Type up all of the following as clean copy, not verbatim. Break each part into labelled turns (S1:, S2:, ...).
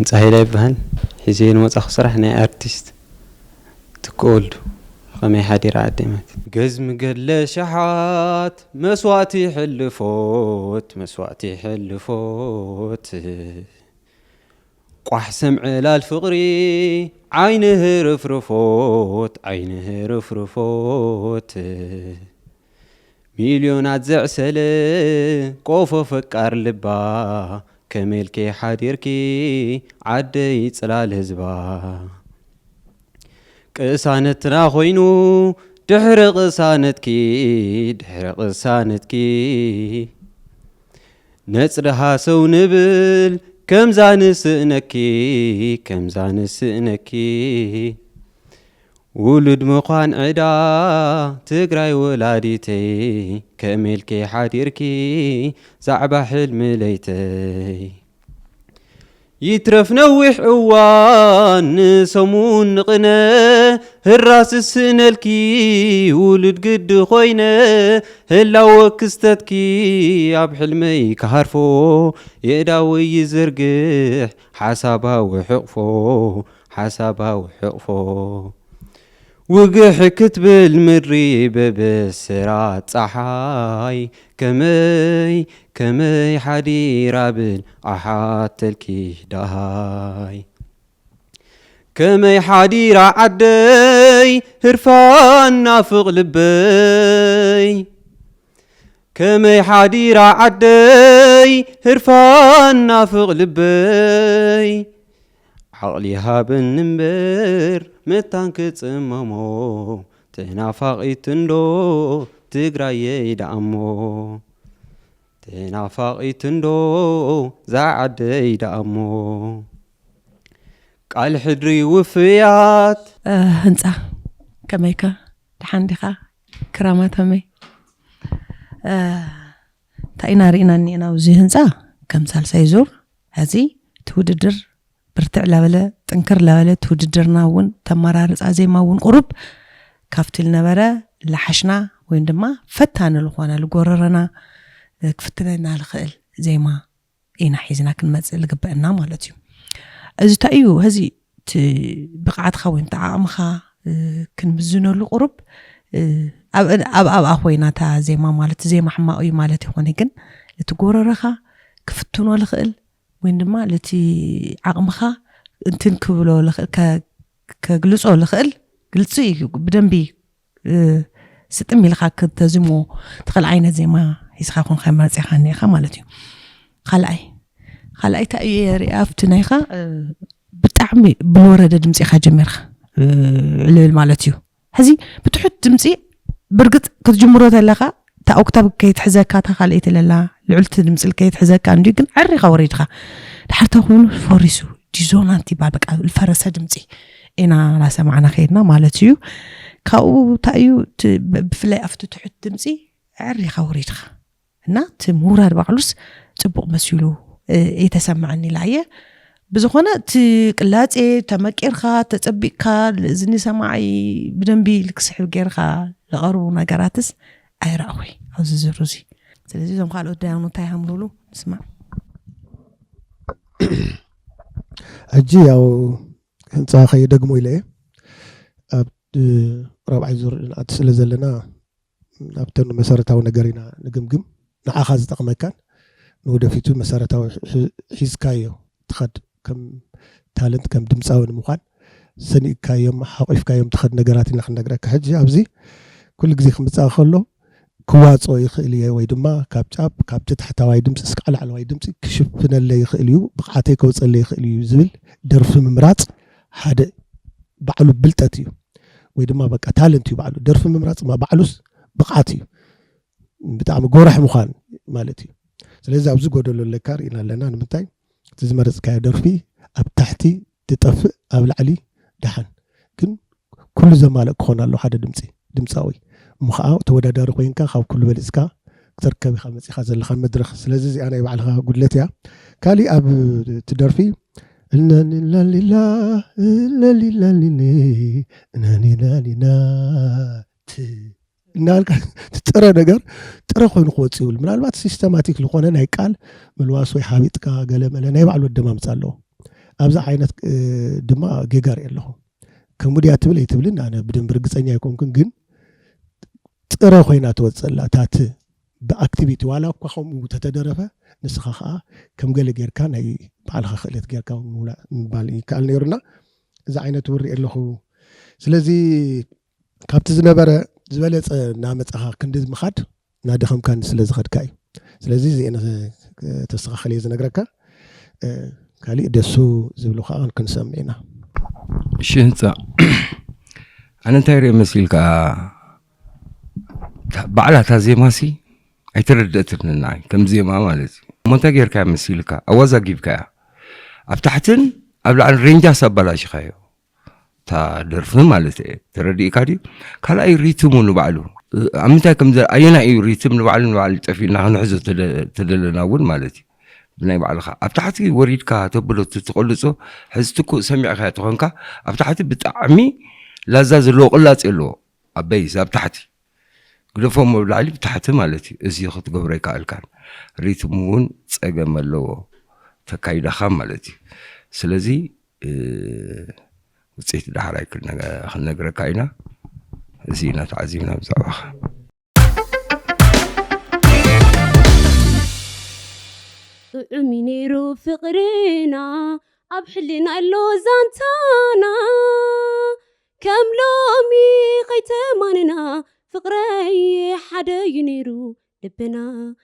S1: صحيح بهن حزين وصخ صرحنا ارتست تقول خمي حدير عدمت جزم قل شحات مسواتي حلفوت قح سمع للفقري عينه رفرفوت مليونات زعسله قوفو فكار لبا كملكي حديركي عدي صلال هزبا قسانتنا خوينو دحر قسانتكي نصرها سو نبل كم زانسنكي ولد مقان عدا تقراي ولاديتي كملكي حديركي زعبا حلم ليتي يترف نوح عوان سمون نقنا الراس السنلكي ولد قد خوينا هلا وكستتكي عب حلمي كهرفو يداوي يزرقح حسابها وحقفو وقح كتب المري ببسرات صحاي كمي حديرة بالأحات الكيداي كمي حديرة عدي هرفان نافق لبي كمي حديرة عدي هرفان نافق لبي عقليها بالنمبر متانك تصممو تنافقي تندو تقراي دعمو زعدي دعمو قال حدري وفيات
S2: هنصا كميكا دحندخا كراماتمي تاينا رينا نينا وزي هنصا كمثال سيزور هذه توددر برتع لبله تنكر لبله توددرنا ون تمرارص ازيما ون قرب كافتل نبره لحشنا وين دما فتان لخوانا لغوررنا كفتنا الخيل زيما اينا حيزنا كنمص لغبنا مالتي از تايو هذه بقعت خوين تعامخا كنمزنو قرب اب اخوينا تا زيما مالت زيما حماقي مالتي هوني كن لتغوررخا كفتنو الخيل وين دما لتي عقمخا انتن كبلو لخيل كغلصو لخيل قلصي بدنبي ستمي لخا كتزمو تخل عينه زيما يسخاكون خمرصي خانيخا مالتي خلاي تاي ريافتنايخا بتعمي بورده دمصي خا جمرخ علل مالتي هذه بتحط دمصي برقط كتجمرو تلخا تا اوكتاب كيتحزكا تا خاليت للا لعلت دمصل كيتحزكا اندي كن عريخا وريدخا دحرته خوينو فوريسو ديزونانتي بابقا الفرسه دمصي انا لا سمعنا خيرنا مالتي كاو تايو بفلاي افتو تحط دمصي عريخا وريدخا እና تمورار ባቅሉስ ጽቡቅ መስሉ የተሰማعني ላየ بزخونه تقلاص تمقيرخا تطبيقካ لزني سمعي بدنبي لكسحب غيرخا لقربو نغراتس አይራخوي አውዝ ዝሩዚ ስለዚህ ዞም ካልኦ ዳያኑ ታይ hamlulu ንስማ
S3: እጂ ያው ህንጻ ከይደግሞ ኢለ ኣብ ረብዓይ ዙር አትስለ ዘለና ኣብተን መሰረታዊ ነገሪና ንግምግም ንዓኻ ዝጠቅመካን ንወደፊቱ መሰረታዊ ሒዝካዮ ትኸድ ከም ታለንት ከም ድምጻዊ ንምዃን ሰኒካዮም ሓቂፍካዮም ትኸድ ነገራት ኢና ክንነግረካ ሕጂ ኣብዚ ኩሉ ግዜ ክምጻእ ከሎ ክዋጾ ይኽእል እዩ ወይ ድማ ካብ ጫፍ ካብ ተታሕታዋይ ድምጽ እስከ ላዕለዋይ ድምጽ ክሽፍነለ ይኽእል እዩ ብቕዓተይ ከውፀለ ይኽእል እዩ ዝብል ደርፊ ምምራጽ ሓደ ባዕሉ ብልጠት እዩ ወይ ድማ በቃ ታለንት እዩ ባዕሉ ደርፊ ምምራጽ ባዕሉስ ብቕዓት እዩ ብጣዕሚ ጎራሕ ምዃን ማለት እዩ ስለዚህ ኣብዚ ጎደሎ ለካር ኢና ኣለና ንምንታይ ዝመረጽካዮ ደርፊ ኣብ ታሕቲ ትጠፍእ ኣብ ላዕሊ ደሓን ግን ኩሉ ዘማልእ ክኾን ኣሎ ሓደ ድምጻዊ ምኽዓ ተወዳዳሪ ኮይንካ ካብ ኩሉ በሊጽካ ክትርከብ ኢኻ መጺኻ ዘለኻ መድረኽ ስለዚ እዚኣ ናይ ባዕልኻ ጉድለት እያ ካሊ ኣብ ትደርፊ ላሊላ نالك ترى نجار ترى خوين خوتي ولا من الوقت سيستماتيك لخونا نايقال ملواس وي حابيتك قال ملنا يبعلو الدمام صالو أبزع عينت دماء جيجار يلهم كمودي أتبلي تبلين أنا بدن برقصني يكون كن ترى خوينا توصل تات بأكتيفيتي ولا كخوم تتدرفه نسخة كم قال غير كان أي بعلها خليت غير كان ولا بالي كان يرنا إذا عينت وري له سلزي كابت زنبرة زبالت نامت كندز مخاد نادخم كان سلز خد كاي سلزي زي أنا تسخة خليه زنقرك كالي دسو زبلو خان كنسمعنا
S4: شنطة أنا تاير مسيلك بعلها تازيماسي أي ترددت لنا كم زي ما مالتي منتجر كان مسيلك أوزا جيب كا أفتحتن قبل أن رينجا سبلاش خيو تا درفن مالتي تردي كادي كلا أي ريتم نبعلو أمتى كم زي أينا أي ريتم نبعلو تفينا نحزو تدلنا ول مالتي بناي بعلها أفتحتي وريدك تبلو تتقلصو حزتكو سمع خيا تخونك أفتحتي بتعمي لازاز لو قلات إلو أبيس أفتحتي قلفهم بالعلي بتحت مالتي إزي خط قبري كالكان ريتمون تساقم اللو تكايدا خام مالتي سلزي وصيت دحراي كنا خلنا كاينا زينة عزيمنا بزاوخ
S5: عمينيرو فقرنا أبحلنا اللو زانتانا كم لومي قيتماننا فقري حدا ينيرو لبنا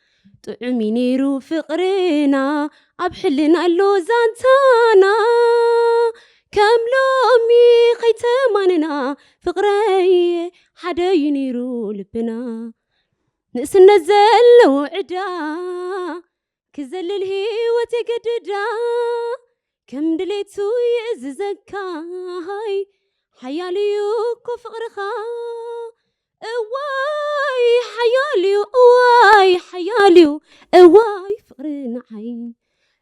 S5: طعمي نيرو فقرنا أبحلنا اللو زانتانا كم لومي قيتماننا فقري حدا ينيرو لبنا نقس نزل وعدا كزل الهيوة تقددا كم دليتو يززكا هاي حياليو كفقرخا اواي حياليو اواي حياليو اواي فقرنا عين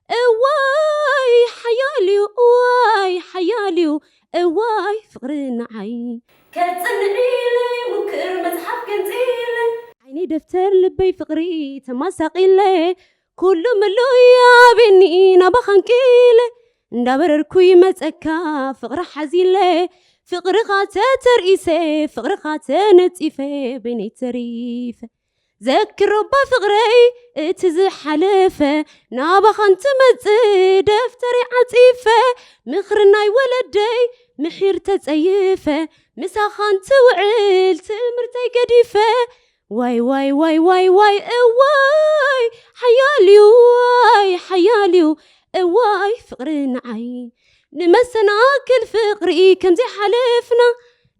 S5: اواي حياليو اواي حياليو اواي فقرنا عين كتصنعيلي مكر متحف كنتيلي عيني دفتر لبي فقري تماسقيلي كل ملو يا بني نبخنكيلي ندبرركوي متأكا فقر حزيلي فقر خاته ترئيسي فقر خاته نتيفي بني تريفه ذكر ربا فقري اتزح حلفه نابخن تمتي دفتري عطيفه مخرناي ولدي محير تتأيفه مساخان توعيل تمرتي قديفه واي واي واي واي واي واي حياليو واي حياليو واي فقرنا عين نمسنا كل فقري كم زي حلفنا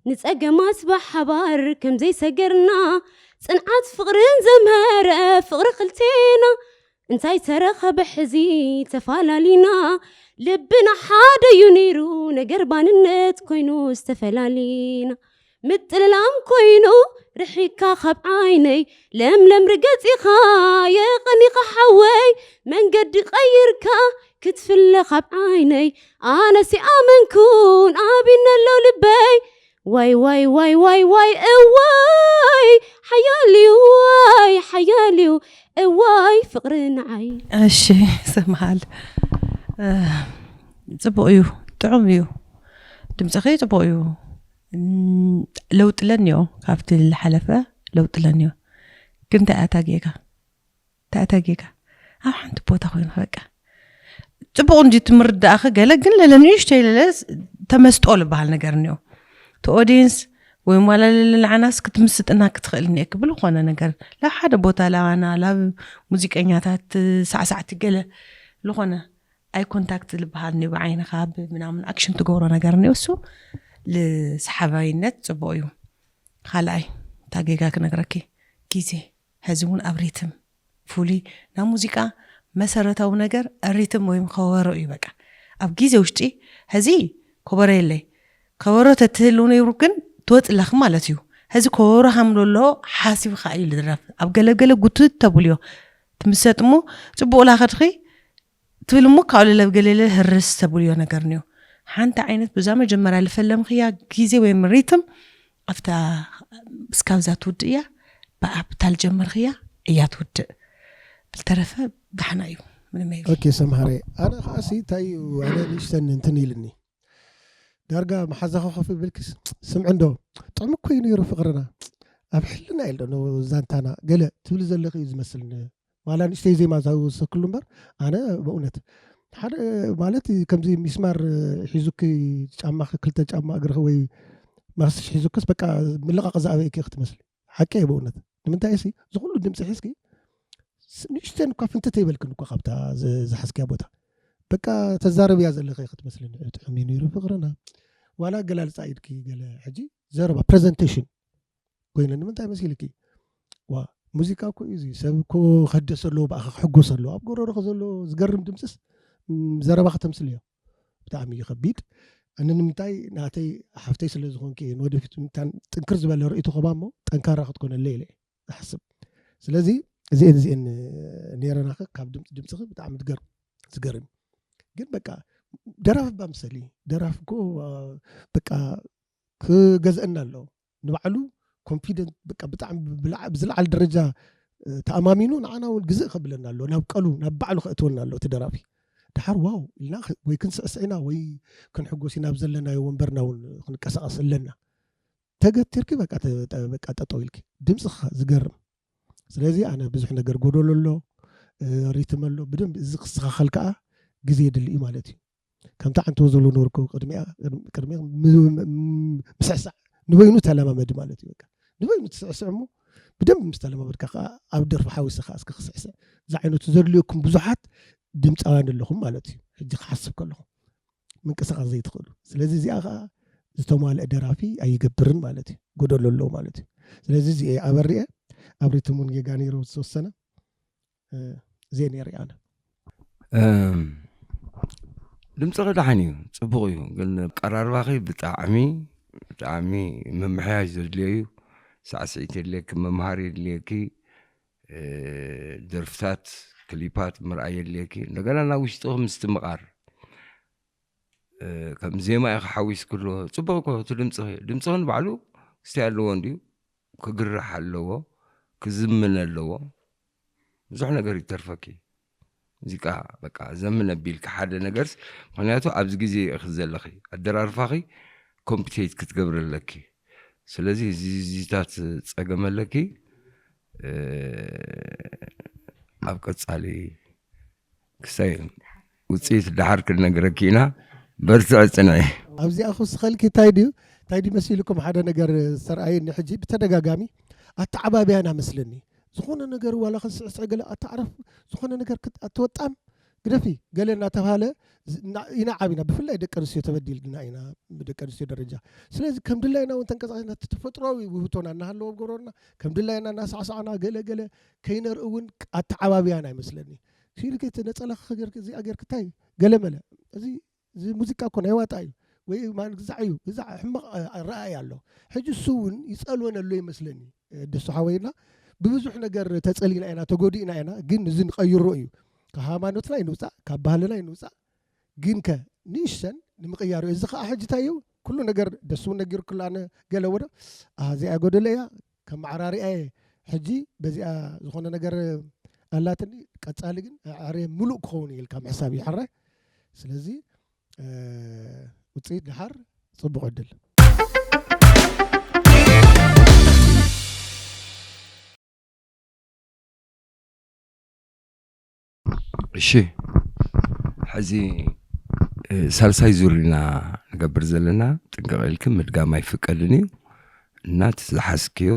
S5: نتسقى ما سبح حبار كم زي سقرنا صنعات فقرين زمهرة فقر خلتينا انتاي ترخى بحزي تفالالينا لبنا حادا ينيرو نقربان النت كوينو استفلالينا مثل الام كوينو رحيكا خب عيني لملم رقتي خايا قنيقة حواي من قد غيركا كتف اللي خب عيني انا سي امن كون ابينا اللو لبي واي واي واي واي واي واي حيالي واي حيالي واي فقرنا عين
S2: እሺ ሰማሃል ጽቡቅ እዩ ጥዑም እዩ ድምፅኺ ጽቡቅ እዩ ለውጥ ለኒዮ ካብቲ ዝሓለፈ ለውጥ ለኒዮ ግን ተኣታጌካ ኣብ ሓንቲ ቦታ ኮይኑ በቃ ጽቡቅ እንጂ ትምርዳእኺ ገለ ግን ለለንእሽተይ ለለስ ተመስጦ ልበሃል ነገር እኒኦ ቲ ኦዲየንስ ወይ ማላ ለልዓናስ ክትምስጥና ክትኽእል እኒአ ክብል ኾነ ነገር ላብ ሓደ ቦታ ላዋና ላብ ሙዚቀኛታት ሳዕሳዕቲ ገለ ዝኾነ ኣይ ኮንታክት ልበሃል እኒኦ ብዓይንኻ ብምናምን ኣክሽን ትገብሮ ነገር እኒኦ እሱ لسحابينت ጽቡቅ خلاي ታጌጋ ክነግረኪ ጊዜ ሕዚ እውን ኣብ ሪትም ፉሊ ና ሙዚቃ መሰረታዊ ነገር ሪትም ወይ ከወሮ እዩ በቃ ኣብ ጊዜ ውሽጢ ሕዚ ከወሮ የለይ ከወሮ ተትህሉ ነይሩ ግን ትወፅለኽ ማለት እዩ ሕዚ ከወሮ ሃምሎሎ ሓሲብካ እዩ ልድረፍ ኣብ ገለገለ ጉትት ተብልዮ ትምሰጥሞ ጽቡቅ ላኸድኺ ትብልሞ ካውለ ለብገለለ ህርስ ተብልዮ ነገር ነው حانت عينت بزامة جمرة الفيلم خيا جيزي ومريتم أفتا سكاوزات ودية بقى بتال جمر خيا إيات ود بالترفة بحنايو ምንም አይል
S3: اوكي سمهري انا خاسي تاي وانا نشتن انتنيلني دارغا محزخ خفي بالكس سمع عنده طعم كوين يرو فقرنا ابحلنا يل انه زانتانا قال تبل زلخي يزمسلني مالا نشتي زي ما زاو سكلمبر انا بأونت حد مالتي كم زي مسمار حيزوكي ጫማ ክልተ ጫማ እግርህ ወይ ማስሽ ሒዙክስ በቃ ምልቃቅ ዛበይ ክትመስል حقي بأونت ንምንታይ ሲ ዝኩሉ ድምፂ ሒዝኪ ንሽተን እኳ ፍንተተ ይበልክን እኳ ካብታ ዝሓስክያ ቦታ በቃ ተዛረብ እያ ዘለኸ ክትመስልን ጥዕሚ ነይሩ ፍቅርና ዋላ ገላልፃ ኢድኪ ገለ ሕጂ ዘረባ ፕሬዘንቴሽን ኮይነ ንምንታይ መሲልኪ ዋ ሙዚቃ እኮ እዚ ሰብ እኮ ከደሰሎ ብኣኸ ክሕጎሰሎ ኣብ ጎረሮኸ ዘሎ ዝገርም ድምፅስ ዘረባ ከተምስል እዮ ብጣዕሚ ይኸቢድ ኣነ ንምንታይ ናተይ ሓፍተይ ስለ ዝኾንኪ ንወደፊት ጥንክር ዝበለ ርእይቱ ኸባ እሞ ጠንካራ ክትኮነለ ኢለ ዝሓስብ ስለዚ እዚአን ነይረናኸ ካብ ድምፅኺ ብጣዕሚ ዝገርም ግን በቃ ደራፍ ባምሰሊ ደራፍ እኮ በቃ ክገዝአና ኣሎ ንባዕሉ ኮንፊደንት በቃ ብጣዕሚ ብዝለዓል ደረጃ ተኣማሚኑ ንዓና እውን ግዝእ ከብለና ኣሎ ናብ ቀሉ ናብ ባዕሉ ከእትወና ኣሎ እቲ ደራፊ ድሓር ዋው ኢልና ወይ ክንስዕስዕና ወይ ክንሕጎስ ኢና ብዘለናዮ ወንበርና እውን ክንቀሳቀስ ኣለና ተገቲርኪ በቃ ጠጠው ኢልኪ ድምፅኻ ዝገርም ስለዚ ኣነ ብዙሕ ነገር ጎደሎ ኣሎ ሪትም ኣሎ ብደንብ እዚ ክስተኻኸል ከዓ ግዜ የድሊ እዩ ማለት እዩ ከምታ ዓንተ ዘሎ ነበርኩ ቅድሚያ ምስዕሳዕ ንበይኑ ተለማመድ ማለት እዩ በቃ ንበይኑ ትስዕስዕ እሞ ብደንብ ምስ ተለማመድካ ከዓ ኣብ ደርፊ ሓዊስኻ እስከ ክስዕስዕ እዚ ዓይነቱ ዘድልየኩም ብዙሓት ድምፃውያን ኣለኹም ማለት እዩ ሕጂ ክሓስብ ከለኹም ምንቅስቓስ ዘይትኽእሉ ስለዚ እዚኣ ከዓ ዝተማልአ ደራፊ ኣይገብርን ማለት እዩ ጎደሎ ኣለዎ ማለት እዩ ስለዚ እዚ ኣበሪአ ኣብ ሪትሙን ጌጋ ነይሩ ዝተወሰነ ዘይ ነይረ ኣነ
S4: ድምፅኺ ደሓን እዩ ፅቡቕ እዩ ግን ቀራርባኺ ብጣዕሚ መምሕያሽ ዘድልዮ እዩ ሳዕስዒት የድልየኪ መምሃር የድልየኪ ደርፍታት ክሊፓት ምርኣይ የድልየኪ እንደገና ናብ ውሽጢኺ ምስትምቓር ከም ዜማ ኢኻ ሓዊስ ክሎ ፅቡቕ እኮ እቲ ድምፅኺ ንባዕሉ ክስተይ ኣለዎ እንድዩ ክግራሕ ኣለዎ ክዝምን ኣለዎ ብዙሕ ነገር ይተርፈኪ ሙዚቃ በቃ ዘምን ኣቢልካ ሓደ ነገርስ ምክንያቱ ኣብዚ ግዜ እኺ ዘለኺ ኣደራርፋኺ ኮምፒቴት ክትገብረለኪ ስለዚ እዚታት ፀገመለኪ ኣብ ቀፃሊ ክሳይ ውፅኢት ድሓር ክነግረኪ ኢና በርትዕ ፅንዒ
S3: ኣብዚኣ ክውስኸልኪ እንታይ ድዩ መሲልኩም ሓደ ነገር ዝተረኣየኒ ሕጂ ብተደጋጋሚ ኣተዓባብያና መስለኒ ዝኾነ ነገር ዋላ ክንስዕስዕ ገለ ኣተዓረፍ ዝኾነ ነገር ኣተወጣም ግደፊ ገለ እናተባሃለ ኢና ዓቢና ብፍላይ ደቂ ኣንስትዮ ተበዲልና ኢና ብደቂ ኣንስትዮ ደረጃ ስለዚ ከም ድላይና እውን ተንቀሳቒስና ተፈጥሯዊ ውህብቶና እናሃለዎ ጎረርና ከም ድላይና እናሳዕሳዕና ገለ ከይነርኢ እውን ኣተዓባብያና ይመስለኒ ሲልከት ነፀላኸ እዚኣ ጌርክ እንታይ ገለ መለ እዚ ሙዚቃ እኮ ናይ ዋጣ እዩ ወይ ግዛዕ እዩ ግዛዕ ሕማቕ ረኣይ ኣሎ ሕጂ እሱ እውን ይፀልወነሎ ይመስለኒ ደሱ ሓወይና ብብዙሕ ነገር ተፀሊና ኢና ተጎዲእና ኢና ግን እዚ ንቀይሮ እዩ ካብ ሃይማኖትና ይንውፃእ ካብ ባህልና ይንውፃእ ግን ከ ንእሽተን ንምቅያሩ እዚ ከዓ ሕጂ እንታይ እዩ ኩሉ ነገር ደሱ ነጊሩ ኩሉ ኣነ ገለ ወዶ እዚኣ ጎደለ እያ ከም ማዕራሪኣ ሕጂ በዚኣ ዝኾነ ነገር ኣላትኒ ቀፃሊ ግን ዓርየ ሙሉእ ክኸውን ኢልካ ምሕሳብ እዩ ሓራይ ስለዚ ውፅኢት ድሓር ፅቡቕ ዕድል
S4: እሺ ሕዚ ሳልሳይ ዙር ኢና ንገብር ዘለና ጥንቅቕ ኢልክ ምድጋም ኣይፍቀድን እዩ እናት ዝሓስክዮ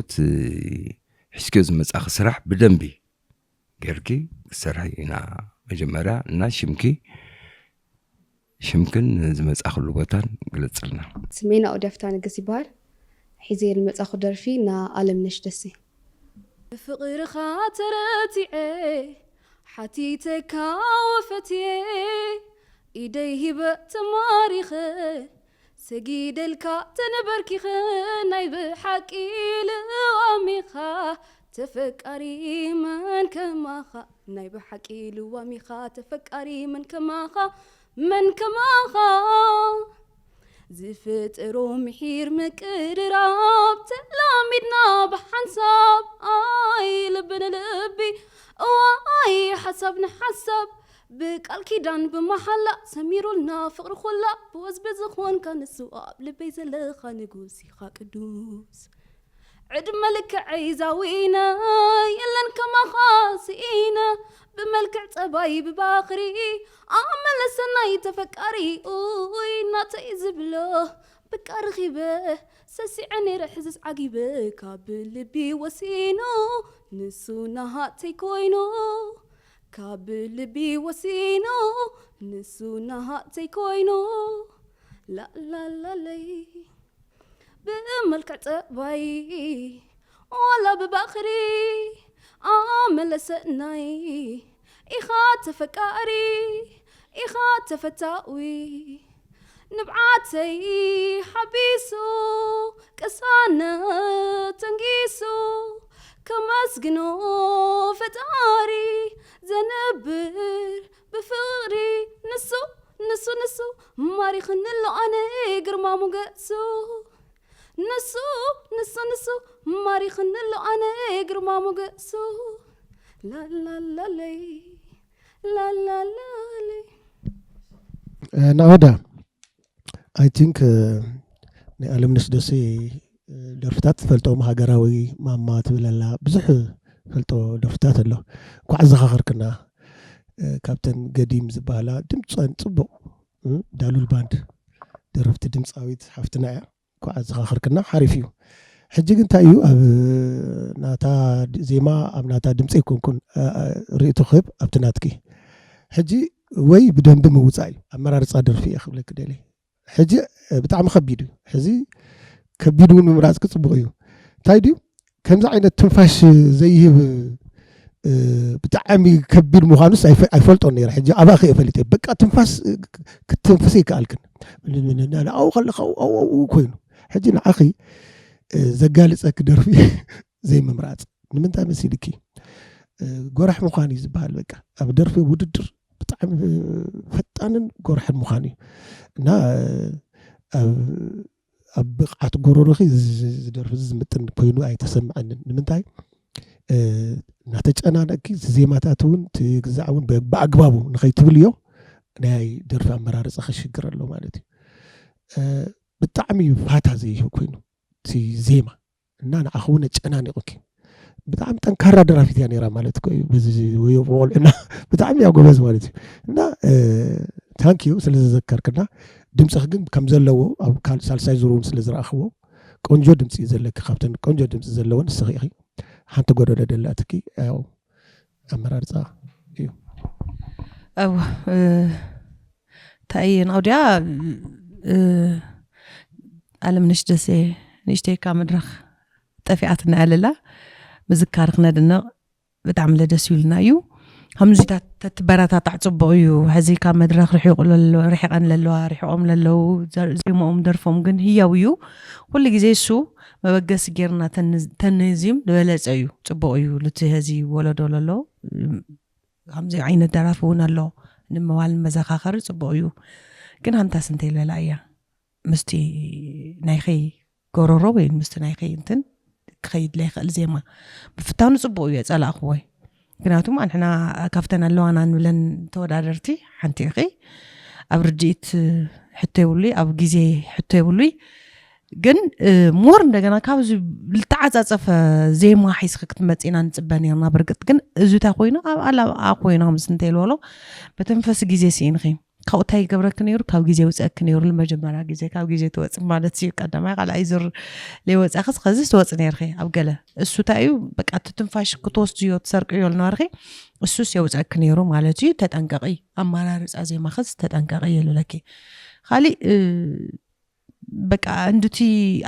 S4: ሕዝክዮ ዝመፃኺ ስራሕ ብደንቢ ጌርኪ ክሰርሒ ኢና መጀመርያ እና ሽምክን ዝመፃኽሉ ቦታን ግለፅልና
S6: ስሜና ኦዳፍታ ንገስ ይበሃል ሒዘ ዝመፃኹ ደርፊ ና ኣለምነሽ ደሴ ፍቕርኻ ተረቲዐ ሓቲተካ ወፈትየ ኢደይ ሂበ ተማሪኸ ሰጊደልካ ተነበርኪኸ ናይ ብሓቂ ልዋሚኻ ተፈቃሪ መን ከማኻ ናይ ብሓቂ ልዋሚኻ ተፈቃሪ መን ከማኻ ዝፍጥሮ ምሒር ምቅርራብ ተላሚድና ብሓንሳብ ኣይ ልቢ ንልቢ ኣዋይ ሓሳብ ንሓሳብ بقال كيدان بمحلة سميرولنا فقر خلا بوز بزخون كان السواب لبي زلخا نقوسي خا قدوس عد ملك عيزاوينا يلن كما خاسئينا بملك عطباي بباخري عمل السناي تفكري ناتي زبله بكار غيبه سسعني رحزز عقيبه كابل بي وسينو نسو نهاتي كوينو كابل بي وسينو نسو نهاتي كوينو لا لا لا لي بملك عطباي ولا بباخري عمل سناي إخات فكاري إخات فتاوي نبعاتي حبيسو كسانة تنقيسو كمسجنو فتاري زنبر بفغري نسو نسو نسو ماري خنلو أنا قرما مقاسو نسو نسو نسو ماري خنلو أنا قرما مقاسو لا لا لا لي لا لا لا لي
S3: نعودا I think نعلم نسدسي درفتات فلتو مهاجراوي ماما تبللا بزح فلتو درفتات الله كوعز خاخر كنا كابتن قديم زبالة دمصان صبو دالو الباند درفت دمصاويت حفتنا كوعز خاخر كنا حريفيو حجي انت ايو ناتا زيما اب ناتا دمص يكون ريتو خيب ابتناتكي حجي وي بدنب موصاي امرار صادر في اخبلك دلي حجي بتاع خبيدو حجي كبيدو مراس كصبويو تايدي كمز عينه تنفاش زي بتعمي كبير مخانس ايفلطو نير حجي اباخي افليت بقى تنفاس كتنفسي كالكن لا او خلخو او كوينو حجي اخي زقالصك درفي زي ممرات نمنتا مسيلكي غورح مخاني زبال بقى اب درفي وددر بتعم فطانن غورح مخاني نا اب بقعت غورورخي زدرف زمتن كوينو اي تسمعن نمنتاي ناتچنانكي زيماتاتون تغزعون باغبابو نخيتبليو ناي درف امرارص خشغرلو مالتي بتعمي فاتا زي كوينو تي زيما انا اخونه ጨናንቆك بتعم تنكر درافيت يعني را مالت كوي بزي ويقول انا بتعم يا غوبز مالتي እና ثانك يو ስለዘከርከና ድምጽህ ግን ከም ዘለዎ ኣብ ካል ሳልሳይ ዙሩን ስለዝራኸቦ ቆንጆ ድምጽ ይዘለክ ካብተን ቆንጆ ድምጽ ዘለውን ስኺኺ ሓንቲ ጎደለ ደላትኪ ያው አመራርጻ እዩ
S2: አው ታይን አውዲያ ዓለምነሽ ደሴ نشتي كامدرخ طفيعتنا عللا مذكارخنا دنا بتعم لدسيلنا يو همزيتا تتبرتا تعصبويو هزي كامدرخ رح يقول رحقن للو رحقوم للو زي ما درفهم كن هياويو كل غزي سو ما بقى سجرنا تنزيم لولصيو صبويو لتي هزي ولدو للو همزي عين درافون للو نموال مزخاخر صبويو كن هانتا سنتي للايا مستي نايخي غورورو وين مستنايخي انتن خيد لي خل زيما بفتانو صبو يا صلا اخوي كناتوم احنا كافتنا لوانا نولن تودادرتي حنتي اخي ابرجيت حتى يولي اب غزي حتى يولي ግን ሞር እንደገና ካብዚ ልተዓጻጸፈ ዜማ ሒስክ ክትመጽና ንጽበኔና በርግጥ ግን እዙታ ኮይኖ አላ አኮይና ምስንተይልወሎ በተንፈስ ጊዜ ሲንኺ ካውታይ ገብረክ ነይሩ ካብ ጊዜ ውጽአክ ነይሩ ለመጀመሪያ ጊዜ ካብ ጊዜ ተወጽ ማለት ሲ ቀደማ ቃላይዝር ለወጽአክስ ከዚህ ተወጽ ነይርኺ ኣብ ገለ እሱ ታዩ በቃ ትንፋሽ ክትወስድ ይወት ሰርቅ ይል ነርኺ እሱስ የውጽአክ ነይሩ ማለት እዩ ተጠንቀቂ አማራርጽ ዜማ ኸስ ተጠንቀቂ ይልለኪ خالي በቃ እንድቲ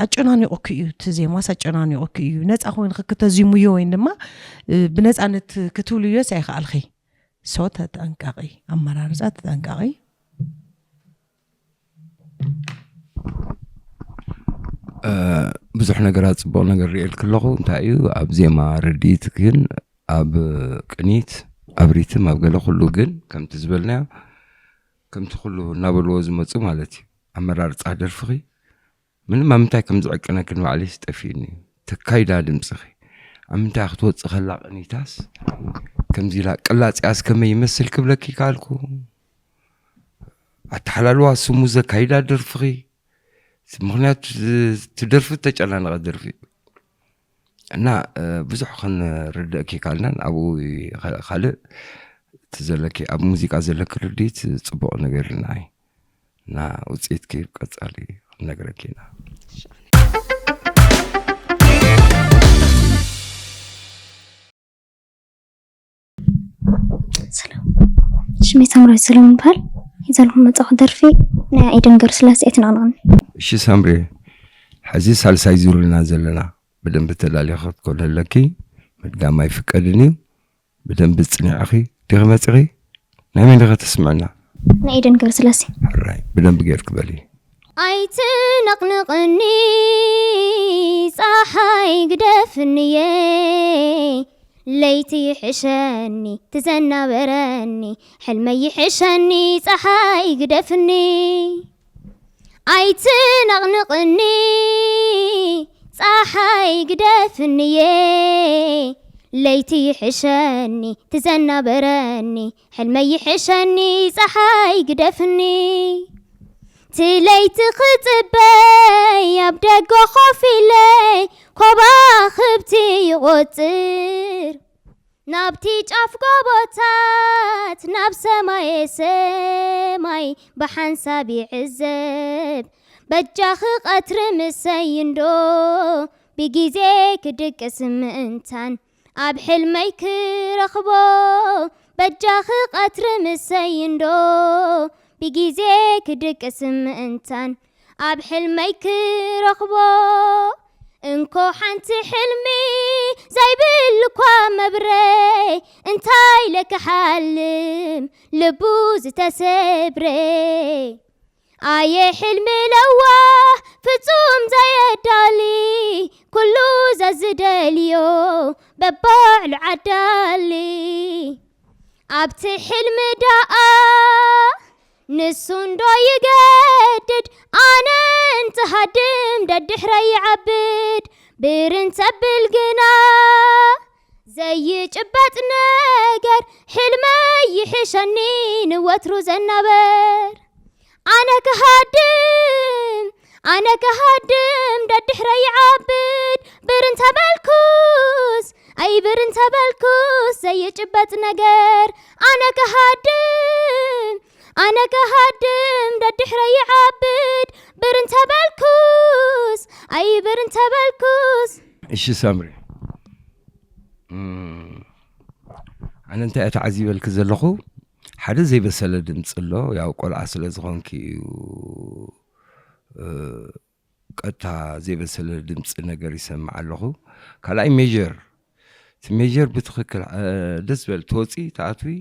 S2: አጨናኒቆክ እዩ ተዜማስ አጨናኒቆክ እዩ ነፃ ኮይን ከተዚሙዮ ወይን ድማ ብነፃነት ክትውልዮ ሳይኻልኺ ሶተ ተጠንቀቂ አማራርጻ ተጠንቀቂ
S4: ብዙሕ ነገራት ጽቡቕ ነገር ሪኤል ከለኹ እንታይ እዩ ኣብ ዜማ ረዲት ግን ኣብ ቅኒት ኣብ ሪትም ኣብ ገለ ኩሉ ግን ከምቲ ዝበልናዮ ከምቲ ኩሉ እናበልዎ ዝመፁ ማለት እዩ አመራርጻ ደርፍኺ ምንም አምንታይ ከም ዝዕቅነክን ባዕሊስ ጠፊኒ ተካይዳ ድምጽኺ አምንታይ ክትወጽእ ከላ ቅኒታስ كمزي لا قلاص اسكم يمثل كبلكي كالكو اتحلالوا سموزه كايدا درفخي مخنيات تدرف تجعلنا درفي انا بزح خن ردكي كالنا ابو خالق تزلكي اب موزيكا زلك رديت صبق نغيرنا نا وصيت كيف قصالي نغركينا
S7: سلام شمي سامري سلام بحال إذا لهم متأخ درفي نا إيدن قرسلاس إتنان
S4: شي سامري حزي سالساي زورنا زلنا بدن بتلالي خط كل لكي مدقام يفقدني بدن بتصنع أخي تغمتغي نامين لغا تسمعنا
S7: نا إيدن قرسلاسي
S4: حراي بدن بغيرك بالي
S5: أيتنقنقني صحاي قدفني ليتي حشاني تزنا براني حلمي يحشاني صحاي قدفني أيتنقنقني صحاي قدفني ليتي حشاني تزنا براني حلمي يحشاني صحاي قدفني تليت خطبي يبدأ خوفي لي كوبا خبتي غطر نبتي جاف قبطات نب سماي سماي بحنسابي عزب بجاخ قطر مسيندو بجيزيك دك اسم انتان اب حلمي كرخبو بجاخ قطر مسيندو بجيزيك دك اسم انتان اب حلمي كرخبو انكو حنتي حلمي زي بالكوا مبري انتاي لك حلم لبوز تسبري آيه حلمي لواه فتوم زي الدالي كلو زازداليو بباع العدالي ابتي حلم داء نسون دو يقدد انا انت هدم ددحري عبد برن سبل قنا زي جبت نقر حلمي يحشني نوترو زنبر انا كهدم ددحري عبد برن تبلكوس اي برن تبلكوس زي جبت نقر انا كهدم ددحري عبد برن تبلكوس اي برن تبلكوس
S4: ايش سامري انا انت اتعزيب الكزلخو حدا زي بسله دمصلو ያው ቆልዓ ስለ ዝኾንኪ ቀጥታ زي بسله ድምጽ ነገር ይሰማዕ ኣለኹ ካላይ ሜጀር ብትኽክል ደስ በል ተወፂ ተኣትዊ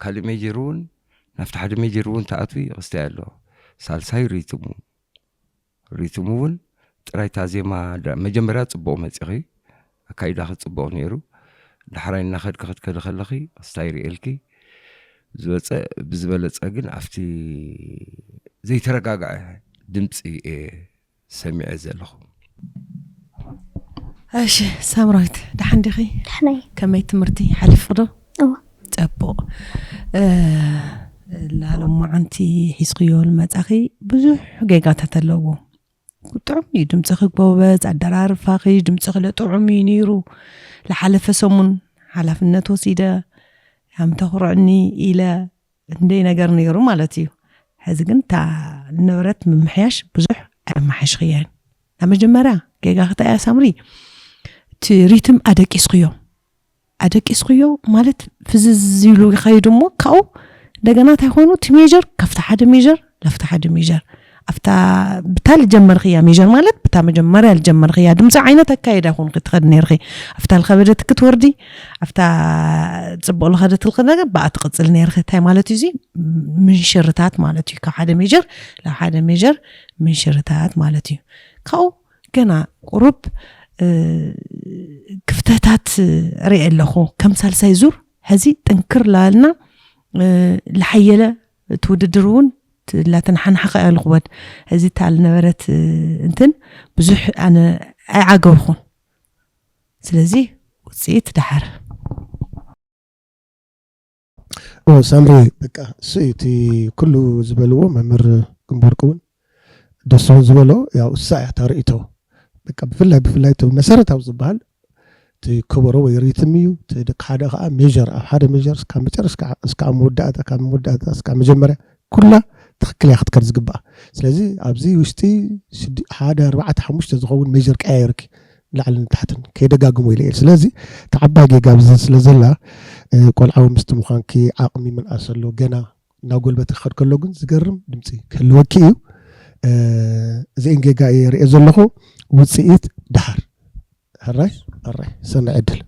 S4: ካሊ ሜጀሩን ናፍቲ ሓደ ሜጀሩን ተኣትዊ ይቕስታይ ኣሎ ሳልሳይ ሪትሙውን ጥራይታ ዜማ መጀመርያ ጽቡቕ መጽኺ ኣካይዳ ጽቡቕ ነይሩ ድሕራይ እናኸድክ ክትከለኺ ቅስታይ ሪኤልኪ ዝወፀ ብዝበለፀ ግን ኣፍቲ ዘይተረጋግዐ ድምፂ ሰሚዐ ዘለኹ
S2: እሺ ሳምራዊት ደሓን ዲኺ
S7: دحناي
S2: ከመይ ትምህርቲ ሓሊፍ ዶ
S7: أوه
S2: ፅቡቕ ላሎማዓንቲ ሒዝክዮ ልመፃኺ ብዙሕ ጌጋታት ኣለዎ ጥዑም እዩ ድምፅኺ ጎበዝ ኣደራርፋኺ ድምፅኺ ለጥዑም እዩ ነይሩ ዝሓለፈ ሰሙን ሓላፍነት ወሲደ هم تخرعني إلى عندي نجار نيرو مالتيو هذا كنت نورت من محياش بزح محيش خيان أما جمرة كي قاعدة يا سامري تريتم أدك إسقيو مالت فزيلو خيدو مو كأو دجنات هونو تميجر كفتح حد ميجر لفتح حد ميجر أفتا بتال جمر خيا ميجر مالت بتا مجمر الجمر خيا دمس عينتك كايدا هون قد خد نيرخي أفتا الخبرت كتوردي أفتا تصبق الخدت الخدت بعد قصل نيرخي تاي مالتي زي من شرطات مالتي كحد ميجر لا حد ميجر من شرطات مالتي كاو كنا قرب كفتات رئي اللخو كم سال سيزور هزي تنكر لنا لحيلة توددرون لا تنحن حقا الغوات هذه تعال نبرت انتن بزح انا اعاقوخون سلازي وصيت دحر
S3: سامري بقى سيتي كله زبلوه ممر كمبركون دسون زبلو يا الساعة تاريته بقى بفلاي تو مسارة أو زبال تكبروا ويريتميو تدق حدا خا ميجر حدا ميجر كام ميجر اسكا موداتا كام موداتا اسكا مجمرة كلها تخكل ياخد كرز قبا سلازي أبزي وشتي حدا 4-5 زغون ميجر كايرك لعل تحتن كي دقاقمو إليه سلازي تعباقي قابز سلازلا قول عاو مستمخان كي عاقمي من أسلو قنا ناقول بتخد كله قن زقرم دمتي كله كيو زي إنجي قاي رئيزو لخو وصيت دحر هراي سنة عدل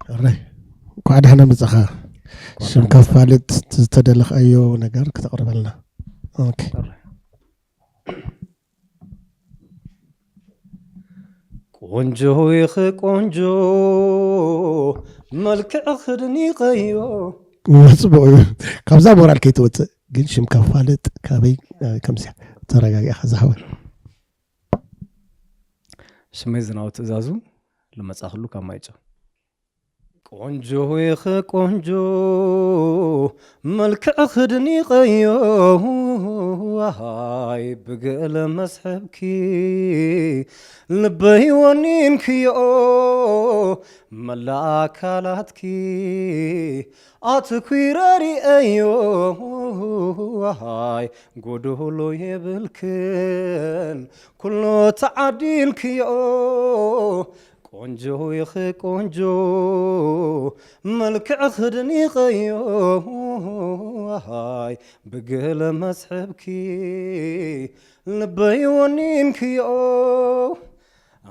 S3: هراي قاعد هنا مزخا شم كفالت تستدلخ أيو نجار كتقرب لنا أوكي
S1: ቆንጆ ይኽ ቆንጆ መልክዕ ክድኒ ቀዮ
S3: ወጽበዩ ካብዛ ሞራል ከይተወፅእ ግን ሽም ከፋልጥ ካበይ ከምዚያ ተረጋጊ ሓዛሕወል
S1: ስመይ ዝናው ትእዛዙ ልመጻኽሉ ካብ ማይጨ ቆንጆ ይኽ ቆንጆ መልክዕ ክድኒ ቀዮ ሃይ ብገለ መስሕብኪ ልበይ ወኒንክዮ መላእ ኣካላትኪ ኣትኲረሪአዮ ሃይ ጎደሎ የብልክን ኩሎ ተዓዲልክዮ ቆንጆ ይኽ ቆንጆ መልክዕ ክድኒ ቀዮ ሃይ ብገለ መስሕብኪ ልበይ ወኒንክዮ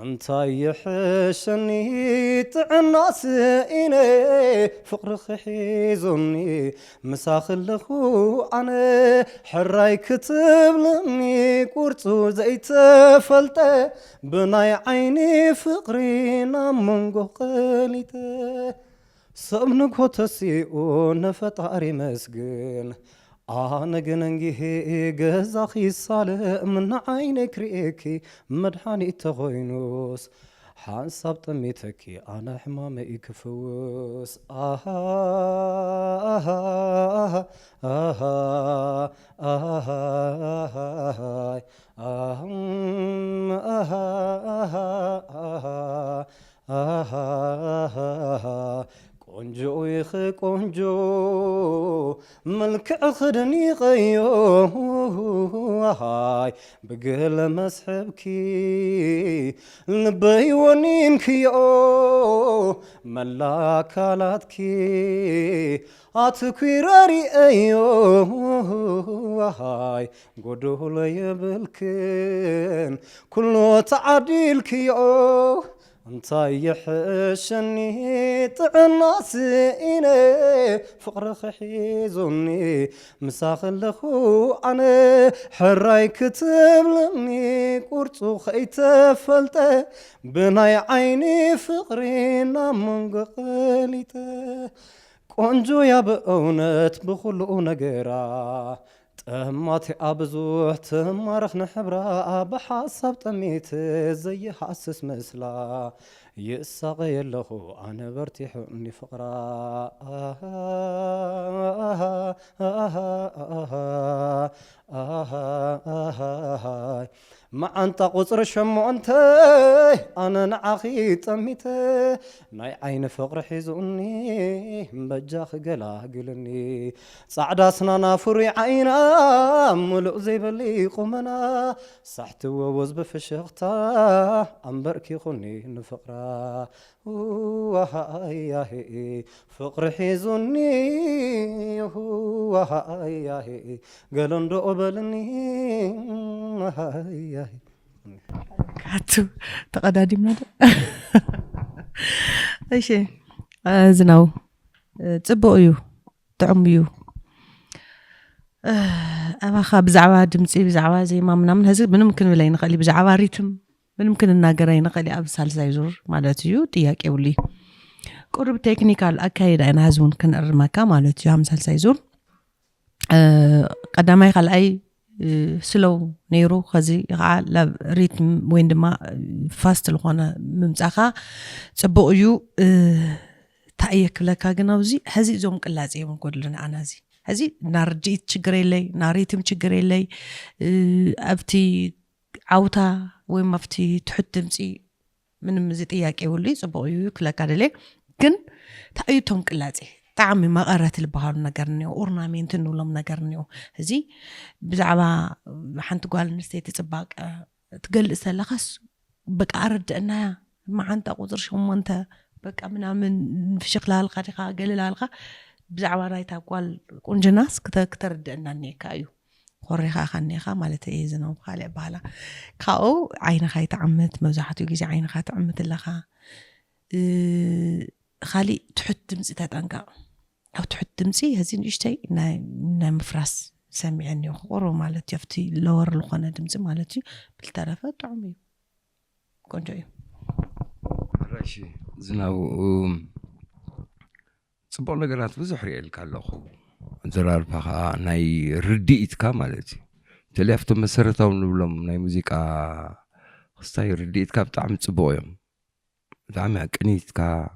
S1: እንታይ ይሕሸኒ ጥዕናስ ኢነ ፍቕሪ ክሒዙኒ ምሳኽለኹ ኣነ ሕራይ ክትብልኒ ቁርፁ ዘይተፈልጠ ብናይ ዓይኒ ፍቕሪ ናብ መንጎ ቐሊጠ ሰብ ንጎ ተሲኡ ንፈጣሪ መስግን أنا جننجي جزاخ الصلاة من عينك ريكي مدحاني تغينوس حسب تميتكي أنا حمامي كفوس آها آها آها آها آها آها ቆንጆ ይኽ ቆንጆ መልክዕ ክድኒ ቀዮ ሃይ ብገለ መስሕብኪ ልበይ ወኒንክዮ መላእ ኣካላትኪ ኣትኲረሪአዮ ሃይ ጎደሎ የብልክን ኩሎ ተዓዲልክዮ እንታይ ይሕሸኒ ጥዕናስ ኢነ ፍቕሪ ክሒዙኒ ምሳኽለኹ ኣነ ሕራይ ክትብልኒ ቁርፁ ከይተፈልጠ ብናይ ዓይኒ ፍቕሪ ናብ መንጎ ቐሊጠ ቆንጆ ያ ብእውነት ብኹሉ ነገራ ጠማቴ ኣብዙሕ ትማርኽ ንሕብራ ብሓሳብ ጠሚት ዘይሓስስ መስላ ይእሳቐየ ኣለኹ ኣነ በርቲሑኒ ፍቕራ መዓንታ ቁፅሪ ሸሞንተ ኣነ ንዓኺ ጠሚተ ናይ ዓይኒ ፍቕሪ ሒዙኒ በጃ ክገላግልኒ ጻዕዳ ስናና ፍሩይ ዓይና ሙሉእ ዘይበሊ ቁመና ሳሕትዎ ወዝ ብፍሽኽታ ኣንበርኪኹኒ ንፍቕራ ሃያሄ ፍቕሪ ሒዙኒ ሃያሄ ገለንዶ በልኒ ሃያሄ
S2: ካቱ ተቀዳዲምና እሺ ዝናው ጽቡቕ እዩ ጥዑም እዩ ኣባኻ ብዛዕባ ድምፂ ብዛዕባ ዜማ ምናምን ህዚ ምንም ክንብል ኣይንኽእል ብዛዕባ ሪትም ምንም ክንናገር ኣይንኽእል ኣብ ሳልሳይ ዙር ማለት እዩ ጥያቄ ውሊ ቁርብ ቴክኒካል ኣካይዳ ኢና ህዝቡን ክንእርመካ ማለት እዩ ኣብ ሳልሳይ ዙር ቀዳማይ ካልኣይ ስሎው ነይሩ ከዚ ከዓ ላብ ሪትም ወይ ድማ ፋስት ዝኾነ ምምፃኻ ፅቡቕ እዩ ታእየ ክብለካ ግን ኣብዚ ሕዚ እዞም ቅላፄ እዮም ጎድሉና ኣና እዚ ሕዚ ናርዲኢት ችግር የለይ ናሪትም ችግር የለይ ኣብቲ ዓውታ ወይ ኣብቲ ትሑት ድምፂ ምንም እዚ ጥያቄ የብሉ ፅቡቕ እዩ ክብለካ ደለ ግን ታእዩቶም ቅላፄ ጣዕሚ መቐረት ዝበሃሉ ነገር እኒኦ ኦርናሜንት ንብሎም ነገር እኒኦ እዚ ብዛዕባ ሓንቲ ጓል ኣንስተይቲ ፅባቐ ትገልፅ ዘለኻስ በቃ ኣረድአናያ ማዓንታ ቁፅር 8 በቃ ምናምን ፍሽኽላልካ ዲኻ ገለላልካ ብዛዕባ ናይታ ጓል ቁንጅናስ ክተርድአና እኒካ እዩ ኮሪኻ ኸኒኻ ማለት እዩ ዝነው ካልእ ባህላ ካብኡ ዓይንኻ ይትዓምት መብዛሕትኡ ግዜ ዓይንኻ ትዕምት ኣለኻ خالي تحط دمسي تتنقع أو تحط دمسي هزين إشتي نمفرس سامعني وخورو مالتي يفتي لور الخانة دمسي مالتي بالتلفات عمي كون جاي
S4: راشي زناو صبوا نقرات بزح ريال كاللخو زرار بخا ناي رديتكا مالتي تلفتو مسرتاو نبلم ناي موسيقى خستاي رديتكا بطعم صبويم بطعم قنيتكا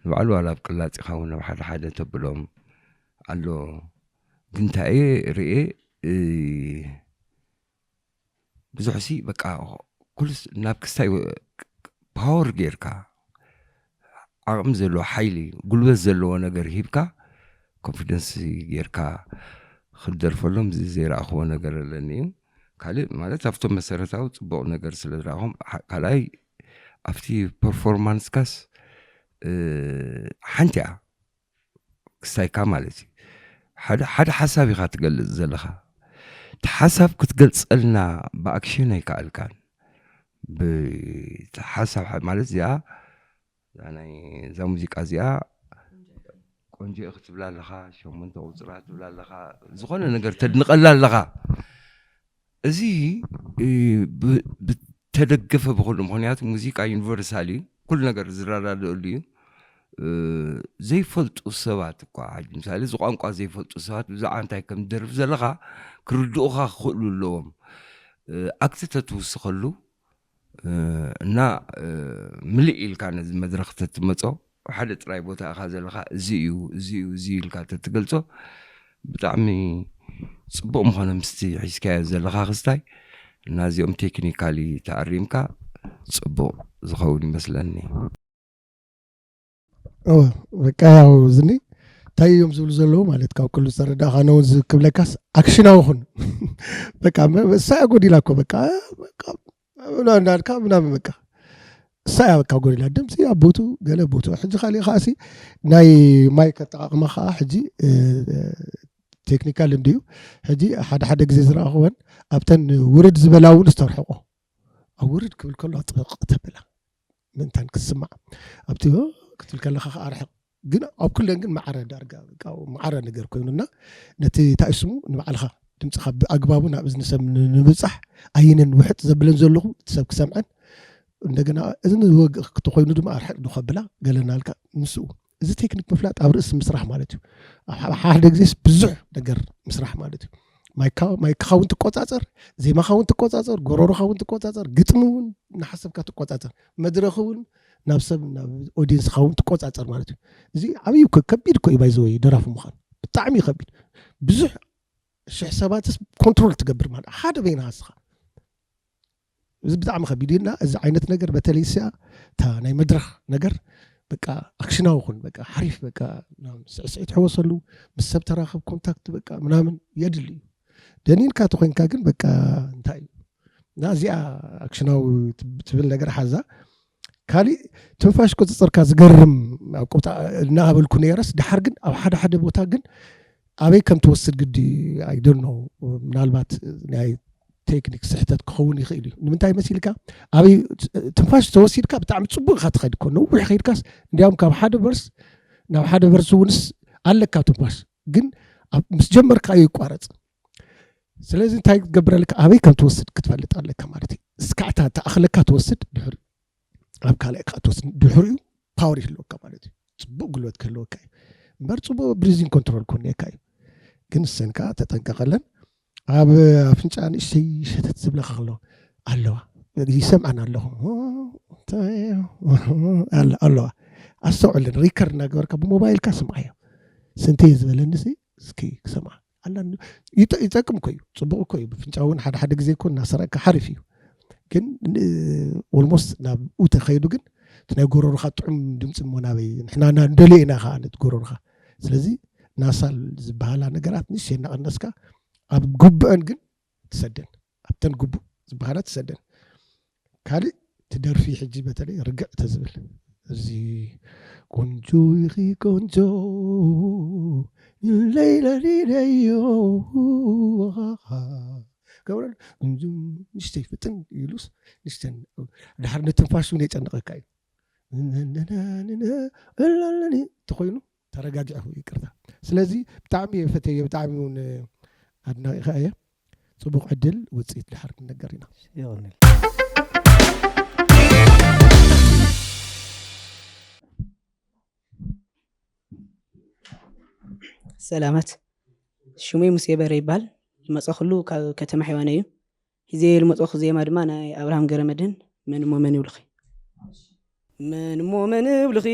S4: نبعلو على بقلات يخاونا بحد حدا تبلهم قالو كنت رئي بزحسي بقى كل نابكستاي باور غيركا عقم زلو حيلي قلوة زلو نقر هيبكا كونفيدنس غيركا خدر فلهم زي راخو نقر لنيم كالي مالت افتو مسارتاو تبقو نقر سلدراهم كالاي افتي performance كاس حنتيا كستايكا مالتي حدا حسابي غاتقلص زلخا تحسب كتقلص لنا باكشن يكال كان بتحسب مالت زيا يعني زي موسيقى زيا كونجي اختبل لها شو من توزرات بلا لها زغونه نغير تنقل لها ازي بتدقف بكل مخنيات موسيقى يونيفرسالي كل نغير زرارا دولي زي فلط السبات قاعد مثال زي قانقا زي فلط السبات بزعا انتي كم درف زلخا كردوخا خلو لهم اكتت توسخلو نا ملئ كان مدرخ تتمصو حدا طراي بوتا اخا زلخا زيو الكا تتقلصو بطعمي صبو مخنا مستي حيسكا زلخا خستاي نازيوم تكنيكالي تعريمكا صبو زخون مسلني
S3: በቃ ያው ዝኒ ታይዮም ዝብሉ ዘለው ማለት ካብ ኩሉ ዘረዳ ኻነው ዝክብለካስ አክሽናው ሁን በቃ ሳያ ጎዲላኮ በቃ እንዳልካ ምናምን በቃ ሳያ በቃ ጎዲላ ድምጽ ያቦቱ ገለቦቱ ሕጂ ኻሊ ኻሲ ናይ ማይክ ተጠቅመኻ ሕጂ ቴክኒካል እንዲዩ ሕጂ ሓደ ግዜ ዝራኸወን ኣብተን ውርድ ዝበላውን ዝተርሕቆ ውርድ ክብል ከሎ ጥብቅ ተብላ ምንታን ክስማዕ ኣብቲ كتل كلها أرحق جنا أو كلن جن معرة درجة أو معرة نجار كوننا نتي تأسمو نبعلها تمسخ أجبابنا بزنس نبصح أينن واحد زبلن زلهم تسبك سمعن نجنا إذن هو تقول ندم أرحق نخبلا قالنا لك نسو إذا تكنيك مفلات أو رأس مسرح مالته حد يجلس بزح نجار مسرح مالته ما يخاون تقطعر زي ما خاون تقطعر قرار خاون تقطعر قتمون نحسب كتقطعر مدرخون نفسب اودينس خاون تقطعر مالته زي عبيو كبير كو يبايزوي دراف مخان بطعمي خبير بزح شي حسابات كنترول تقبر مال حدا بينها اسخا زي بطعم خبيرنا اذا عينت نجر بتليسا تا ناي مدرخ نجر بقى اكشناو خن بقى حريف بقى سعيت حوصلو مسب تراخب كونتاكت بقى منامن يدلي دنين كاتو خنكا كن بقى انتاي نازيا اكشناو تبل نجر حزا كالي تنفاش كتصر كاز قرم قوتا نابل كونيرس دحرجن او حدا بوتا جن ابي كم توسد قدي اي دون نو منالبات ناي تكنيك صحتك كون يخيلي نمنتاي مسيلكا ابي تنفاش توسيدكا بتاع صبغ خاتخيد كون نو يخيد كاس نديام كاب حدا برس ناو حدا برس ونس علك تنفاش جن مس جمر كاي يقارص سلازم تاي تقبر لك ابي كم توسد كتفلط عليك مالتي اسكعتا تاخلك توسد دحر أب كالك أتوسن دحريو باوري لو كمالتي صبو قلوت كلو كاي مبر صبو بريزين كنترول كوني كاي كن السنكا تتنقلن ኣብ ኣፍንጫ ንእሽተይ ሸተት ዝብለካ ከሎ ኣለዋ ይሰምዓና ኣለኹ ኣለዋ ኣስተውዕልን ሪከርድ እናገበርካ ብሞባይልካ ስምዓዮ ስንተይ ዝበለኒ እስኪ ክሰምዓ ኣላ ይጠቅም ኮዩ ፅቡቅ ኮዩ ብፍንጫ እውን ሓደ ግዜ እኮ እናሰረቅካ ሓሪፍ እዩ ግን ኦልሞስት ናብኡ ተኸይዱ ግን እቲ ናይ ጎረሮካ ጥዑም ድምፂ ሞናበይ ንሕና እንደልየና ከዓ ነቲ ጎረሮካ ስለዚ ናሳል ዝበሃላ ነገራት ንእሽተይ እናቐነስካ ኣብ ጉብአን ግን ትሰደን ኣብተን ጉቡእ ዝበሃላ ትሰደን ካልእ ትደርፊ ሕጂ በተለይ ርግዕ ተዝብል እዚ ቆንጆ ይኺ ቆንጆ ለይለሪደዮ كورن نشتي فتن يلوس نشتن دحر نتنفاش وني يጨንቀካ እዩ ተኮይኑ ተረጋግዐ ይቅርታ ስለዚ ብጣዕሚ ፈተየ ብጣዕሚ ውን ኣድናቂኻ እየ ፅቡቅ ዕድል ውፅኢት ድሓር ነገር ኢና
S1: ይሁን
S8: ሰላማት ሽሙይ ሙሴ በረ ይባል መጽኸሉ ከተማ ሕይዋን እዩ ሂዜ ልመጽኽ ዜማ ድማ ናይ አብርሃም ገረመድን ምን ሞመን ይብልኺ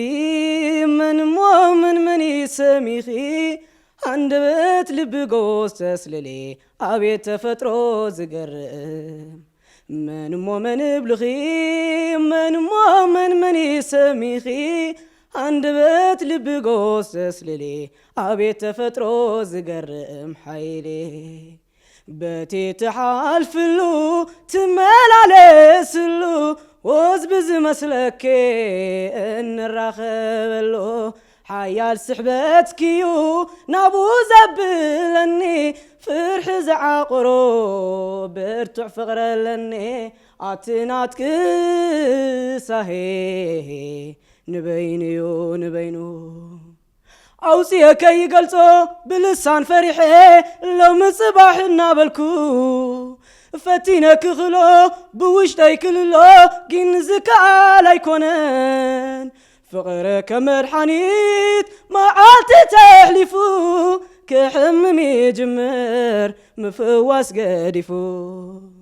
S8: ምን ሞመን ምን ይሰሚኺ አንደበት ልብ ጎስ ተስልሌ አቤት ተፈጥሮ ዝገርም ምን ሞመን ይብልኺ ምን ሞመን ምን ይሰሚኺ አንደበት ልብ ጎስ ተስልሌ አቤት ተፈጥሮ ዝገርም ኃይሌ በቴ ተሓልፍሉ ትመላለስሉ ወዝ ብዝመስለኬ እንራኸበሎ ሓያል ስሕበት ክዩ ናቡ ዘብለኒ ፍርሒ ዝዓቕሮ ብርቱዕ ፍቕረለኒ ኣትናትክሳሄ ንበይንዩ ንበይኑ أوصيك يقلصو بلسان فريحي لو مصباح النابلكو فتينك خلو بوشتاي كلو جنزك على يكونن فقرك مرحانيت ما عالت تحلفو كحممي جمر مفواس قديفو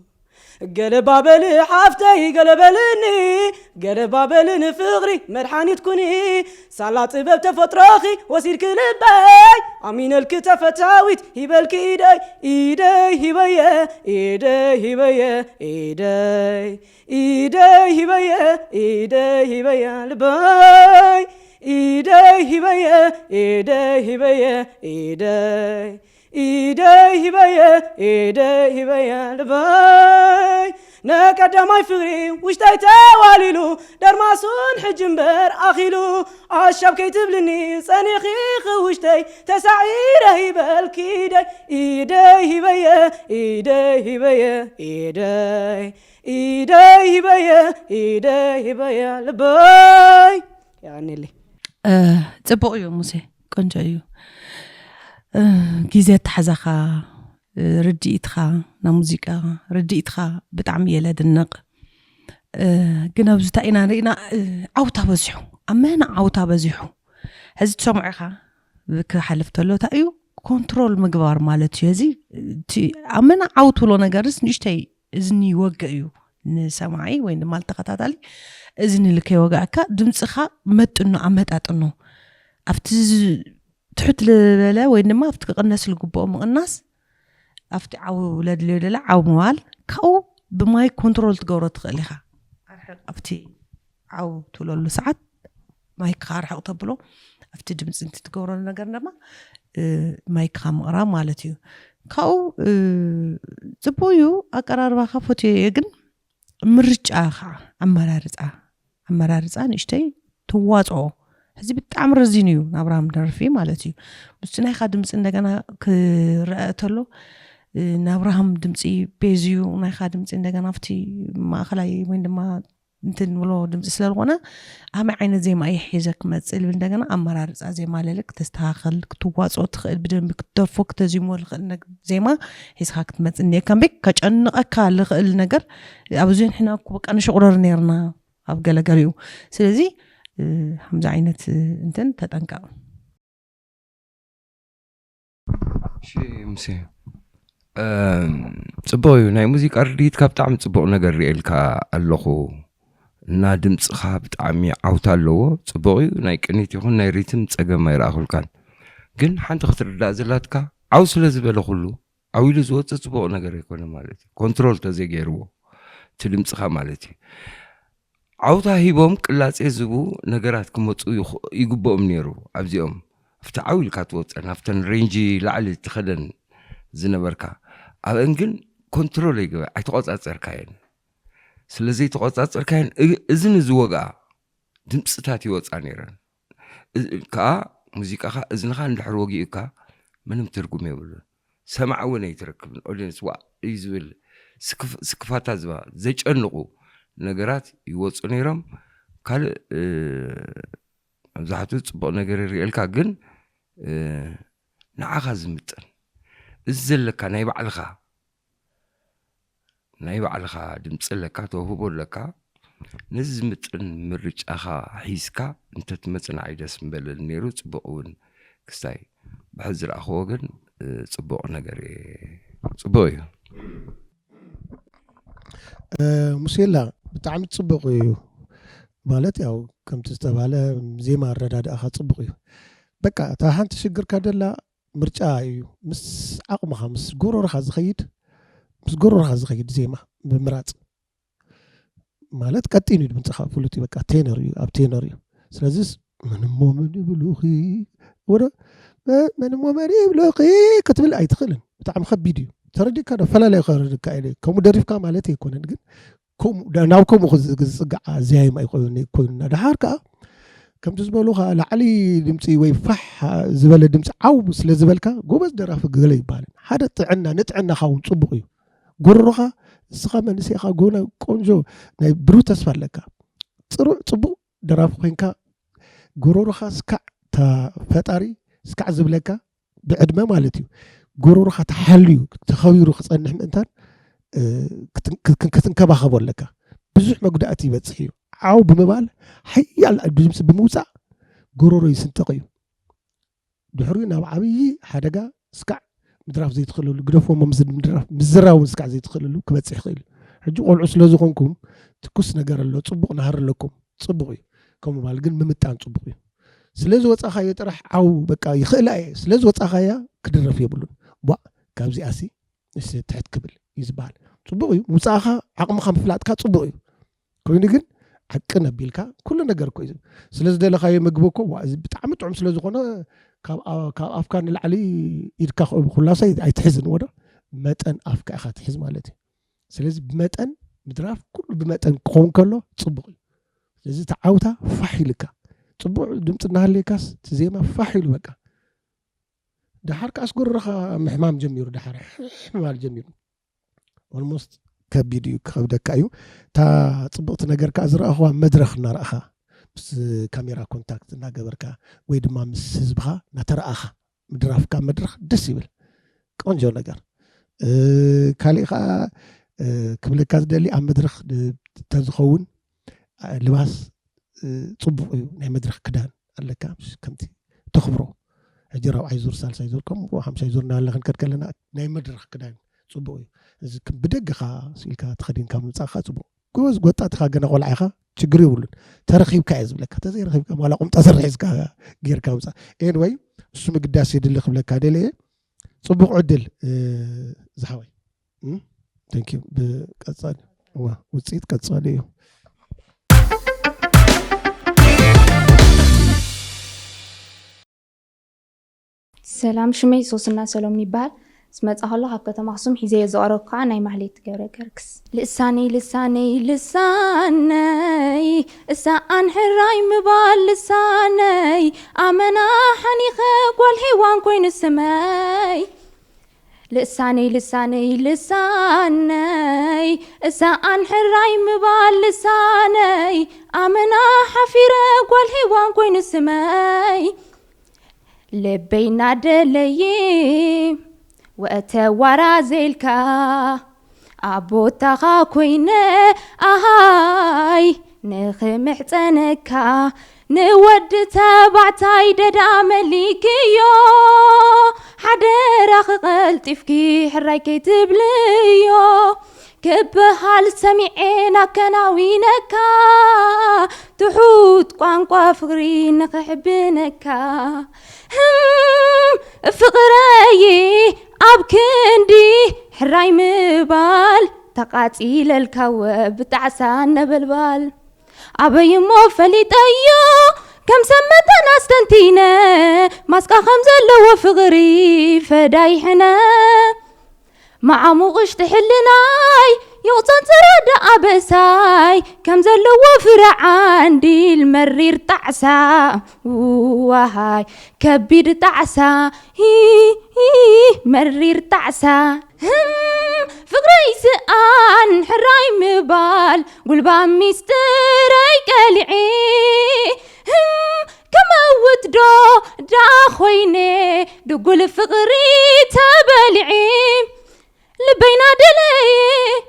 S8: قلبابل حافتي قلبلني قلبابلني فغري مرحاني تكوني صلاة باب تفطراخي وسير كل باي امين الكتافة تاويت هبالك ايداي ايداي هبايا ايداي هبايا ايداي ايداي هبايا ايداي هبايا لباي ايداي هبايا ايداي هبايا ايداي إيداي هبايا إيداي هبايا لباي نكدماي فغري وشتاي تواليلو درماسون حجمبر أخيلو عشاب كيتبلني صنيخي خوشتاي تسعير هبالك إيداي هبايا إيداي هبايا إيداي إيداي هبايا إيداي هبايا لباي يعني اللي
S2: تبقيو موسى كنجايو ጊዜ ተሓዛኻ ርድኢትኻ ና ሙዚቃ ርድኢትኻ ብጣዕሚ የለ ድንቕ ግን ኣብዚ ታኢና ርኢና ዓውታ በዚሑ ኣመና ዓውታ በዚሑ ሕዚ ትሰምዑኻ ክሓልፍ ተሎ እንታይ እዩ ኮንትሮል ምግባር ማለት እዩ እዚ ኣመና ዓውት ብሎ ነገርስ ንእሽተይ እዝኒ ይወግእ እዩ ንሰማዒ ወይ ድማ ተኸታታሊ እዝኒ ልከይወግዓካ ድምፅኻ መጥኖ ኣመጣጥኖ ኣብቲ تحت لبلا وإنما أفتقناس الجبوة مقناس أفتح عو ولاد الليلة عو موال كأو بماي كنترول تجورت خليها أفتي عو طول الساعات ماي كار حق طبلو أفتي جمس أنت تجورن نجرنا ما ماي كام قرا مالتيو كأو تبويو أقرار بخافتي يجن مرج آخر أمرارز نشتي تواتو هذي بتعمر زينيو نابرام درفي مالتي بس ناي خادمس እንደገና ክረአተሎ ናብራሃም ድምጺ ቤዚዩ ናይ خادمስ እንደገና ፍቲ ማእኸላይ ወይ ድማ እንትን ብሎ ድምጺ ስለልኾነ ኣመ ዓይነት ዜማ ይሕዘክ መጽል እንደገና ኣመራርጻ ዜማ ለልክ ተስተኻኸል ክትዋጾ ትኽእል ብደንብ ክትደርፎ ክትዚሞ ልኽእል ዜማ ሒዝካ ክትመጽ እንደ ካምቤክ ከጨንቀካ ልኽእል ነገር ኣብዙን ሕና እኮ በቃ ንሽቁረር ነርና ኣብ ገለገሊኡ ስለዚ همز عينت انتن تتنقع
S4: شي مسي ጽቡቅ እዩ ናይ ሙዚቃ ርዲት ካብ ብጣዕሚ ጽቡቅ ነገር ሪኤልካ ኣለኹ እና ድምፅኻ ብጣዕሚ ዓውታ ኣለዎ ጽቡቅ እዩ ናይ ቅኒት ይኹን ናይ ሪትም ፀገም ኣይረኣኹልካን ግን ሓንቲ ክትርዳእ ዘላትካ ዓው ስለ ዝበለ ኩሉ ዓዊሉ ዝወፅእ ጽቡቅ ነገር ኣይኮነ ማለት እዩ ኮንትሮል ተዘይገይርዎ እቲ ድምፅኻ ማለት እዩ ዓውታ ሂቦም ቅላጼ ዝቡ ነገራት ክመፁ ይግብኦም ነይሩ ኣብዚኦም ኣብቲ ዓዊልካ ትወፅእ ናብተን ሬንጂ ላዕሊ ትኸደን ዝነበርካ ኣብአን ግን ኮንትሮል ይግባ ኣይተቆፃፀርካየን ስለዚ ተቆፃፀርካየን እዝን ዝወግኣ ድምፅታት ይወፃ ነይረን ከዓ ሙዚቃኻ እዝንኻ እንድሕር ወጊኡካ ምንም ትርጉም የብሉን ሰማዕ እውን ኣይትረክብን ኦዲየንስ ዋ እዩ ዝብል ስክፋታት ዝባ ዘጨንቁ ነገራት ይወፁ ነይሮም ካልእ መብዛሕትኡ ፅቡቅ ነገር ይሪኤልካ ግን ንዓኻ ዝምጥን እዚ ዘለካ ናይ ባዕልኻ ድምፂ ለካ ተውህቦ ለካ ነዚ ዝምጥን ምርጫኻ ሒዝካ እንተትመፅናዕ ደስ ምበለኒ ነይሩ ፅቡቅ እውን ክስታይ ብሕዚ ዝረኣኽዎ ግን ፅቡቅ ነገር ፅቡቅ እዩ
S3: ሙሴላ ብጣዕሚ ፅቡቅ እዩ ማለት ያው ከምቲ ዝተባለ ዜማ ኣረዳድእኻ ፅቡቅ እዩ በቃ እታ ሓንቲ ሽግርካ ደላ ምርጫ እዩ ምስ ዓቕምኻ ምስ ጎሮሮኻ ዝኸይድ ዜማ ብምራፅ ማለት ቀጢኑ ድምፅኻ ፍሉጥ እዩ በቃ ቴነር እዩ ኣብ ቴነር እዩ ስለዚ ምንሞ ምን ይብሉኺ ወደ ምንሞ ምን ይብሉኺ ክትብል ኣይትኽእልን ብጣዕሚ ከቢድ እዩ ተረዲካ ፈላላይ ከረድካ ኢለ ከምኡ ደሪፍካ ማለት ኣይኮነን ግን ናብ ከምኡ ዝፅጋዕ ዚያይማ ኣይኮይኑና ድሓር ከዓ ከምቲ ዝበሉኻ ላዕሊ ድምፂ ወይ ፋሕ ዝበለ ድምፂ ዓው ስለ ዝበልካ ጎበዝ ደራፊ ገለ ይባልን ሓደ ንጥዕናኻ እውን ፅቡቅ እዩ ጎሮሮኻ እስኻ መንስኻ ጎና ቆንጆ ናይ ብሩህ ተስፋ ኣለካ ፅቡቅ ደራፊ ኮይንካ ጎሮሮኻ ስካዕ ተፈጣሪ ስካዕ ዝብለካ ብዕድመ ማለት እዩ ጎሮሮኻ ተሓልዩ ተኸቢሩ ክፀንሕ ምእንታን ክትንከባኸቦ ኣለካ ብዙሕ መጉዳእቲ ይበፅሕ እዩ ዓው ብምባል ሓያል ድምፂ ብምውፃእ ጎሮሮ ይስንጥቕ እዩ ድሕሪኡ ናብ ዓብዪ ሓደጋ ስካዕ ምድራፍ ዘይትኽእለሉ ግደፎሞ ምዝራውን ስካዕ ዘይትኽእለሉ ክበፅሕ ይኽእል ሕጂ ቆልዑ ስለ ዝኾንኩም ትኩስ ነገር ኣሎ ፅቡቅ ናሃር ኣለኩም ፅቡቅ እዩ ከምኡ ባል ግን ምምጣን ፅቡቅ እዩ ስለዚ ወፃኻዮ ጥራሕ ዓው በቃ ይኽእላ እየ ስለዚ ወፃኻያ ክድረፍ የብሉን ካብዚኣሲ ትሕት ክብል እዩ ዝበሃል ፅቡቅ እዩ ምውፃእኻ ዓቕምኻ ምፍላጥካ ፅቡቅ እዩ ኮይኑ ግን ዓቂ ነቢልካ ኩሉ ነገር ኮ እዩ ስለዝደለኻዮ ምግቢ እኮ ብጣዕሚ ጥዑም ስለዝኾነ ካብ ኣፍካ ንላዕሊ ኢድካ ኩላሳ ኣይትሕዝን ወዶ መጠን ኣፍካ ኢኻ ትሕዝ ማለት እዩ ስለዚ ብመጠን ምድራፍ ኩሉ ብመጠን ክኸውን ከሎ ፅቡቅ እዩ ስለዚ ተዓውታ ፋሕ ኢልካ ፅቡቅ ድምፂ እናሃለየካስ እቲ ዜማ ፋሕ ኢሉ በቃ ድሓር ከኣስ ጎረኻ ምሕማም ጀሚሩ ድሓር ሕማል ጀሚሩ ኦልሞስት ከቢድ እዩ ክኸብደካ እዩ እታ ፅቡቕቲ ነገር ከዓ ዝረኣኽዋ መድረኽ እናረእኻ ምስ ካሜራ ኮንታክት እናገበርካ ወይ ድማ ምስ ህዝብኻ እናተረኣኻ ምድራፍካ መድረኽ ደስ ይብል ቆንጆ ነገር ካሊእ ከዓ ክብለካ ዝደሊ ኣብ መድረኽ ተዝኸውን ልባስ ፅቡቅ እዩ ናይ መድረኽ ክዳን ኣለካ ከምቲ ተኽብሮ ሕጂ 4ይ ዙር 3ይ ዙር ከምኡ 5ይ ዙር እናለኽን ከድከለና ናይ መድረኽ ክዳን ፅቡቅ እዩ እዚ ብደገኻ ስኢልካ ተኸዲንካ ምምፃእኻ ፅቡቅ ጎበዝ ወጣትካ ገና ቆልዓ ኢኻ ችግር የብሉን ተረኺብካ እየ ዝብለካ ተዘይረኺብካ ዋላ ቁምጣ ስርሒዝካ ጌርካ ምፃእ ኤንወይ እሱ ምግዳስ የድሊ ክብለካ ደለየ ፅቡቅ ዕድል ዝሓወይ ቴንክ ዩ ብቀፃሊ ውፅኢት ቀፃሊ እዩ
S9: ሰላም ሽመይ ሶስና ሰሎምን ይበሃል ስመፃ ከሎ ካብ ከተማ ኣክሱም ሒዘየ ዘቕረብ ከዓ ናይ ማህሌት ገብረ ገርግስ ልሳነይ ልሳነይ ልሳነይ እሳኣን ሕራይ ምባል ልሳነይ ኣመና ሓኒኸ ጓል ሄዋን ኮይኑ ስመይ ልሳነይ ልሳነይ ልሳነይ እሳኣን ሕራይ ምባል ልሳነይ ኣመና ሓፊረ ጓል ሄዋን ኮይኑ ስመይ ልበይ ናደለይ ወእተዋራ ዘይልካ ኣቦታኻ ኮይነ ኣሃይ نخمحتنكا نود تبعتاي ددا مليكيو حدرخ قلتفكي حرايكي تبليو كبهال سمعينا كناوينكا تحوت قانقوا فقري نخحبنكا فقراي أبكندي حراي مبال تقاتيل الكواب تعسان نبلبال أبي مو فليتايو كم سمتنا استنتينا ماسكا خمزة لو فقري فدايحنا مع مغش تحلناي يوصن ترد أبساي كم زلو فرع عندي المرير تعسى وهاي كبير تعسى هي مرير تعسى فقري سآن حراي مبال قلبا ميستراي قلعي كما ودو دا خويني دقل فقري تبلعي لبينا دلي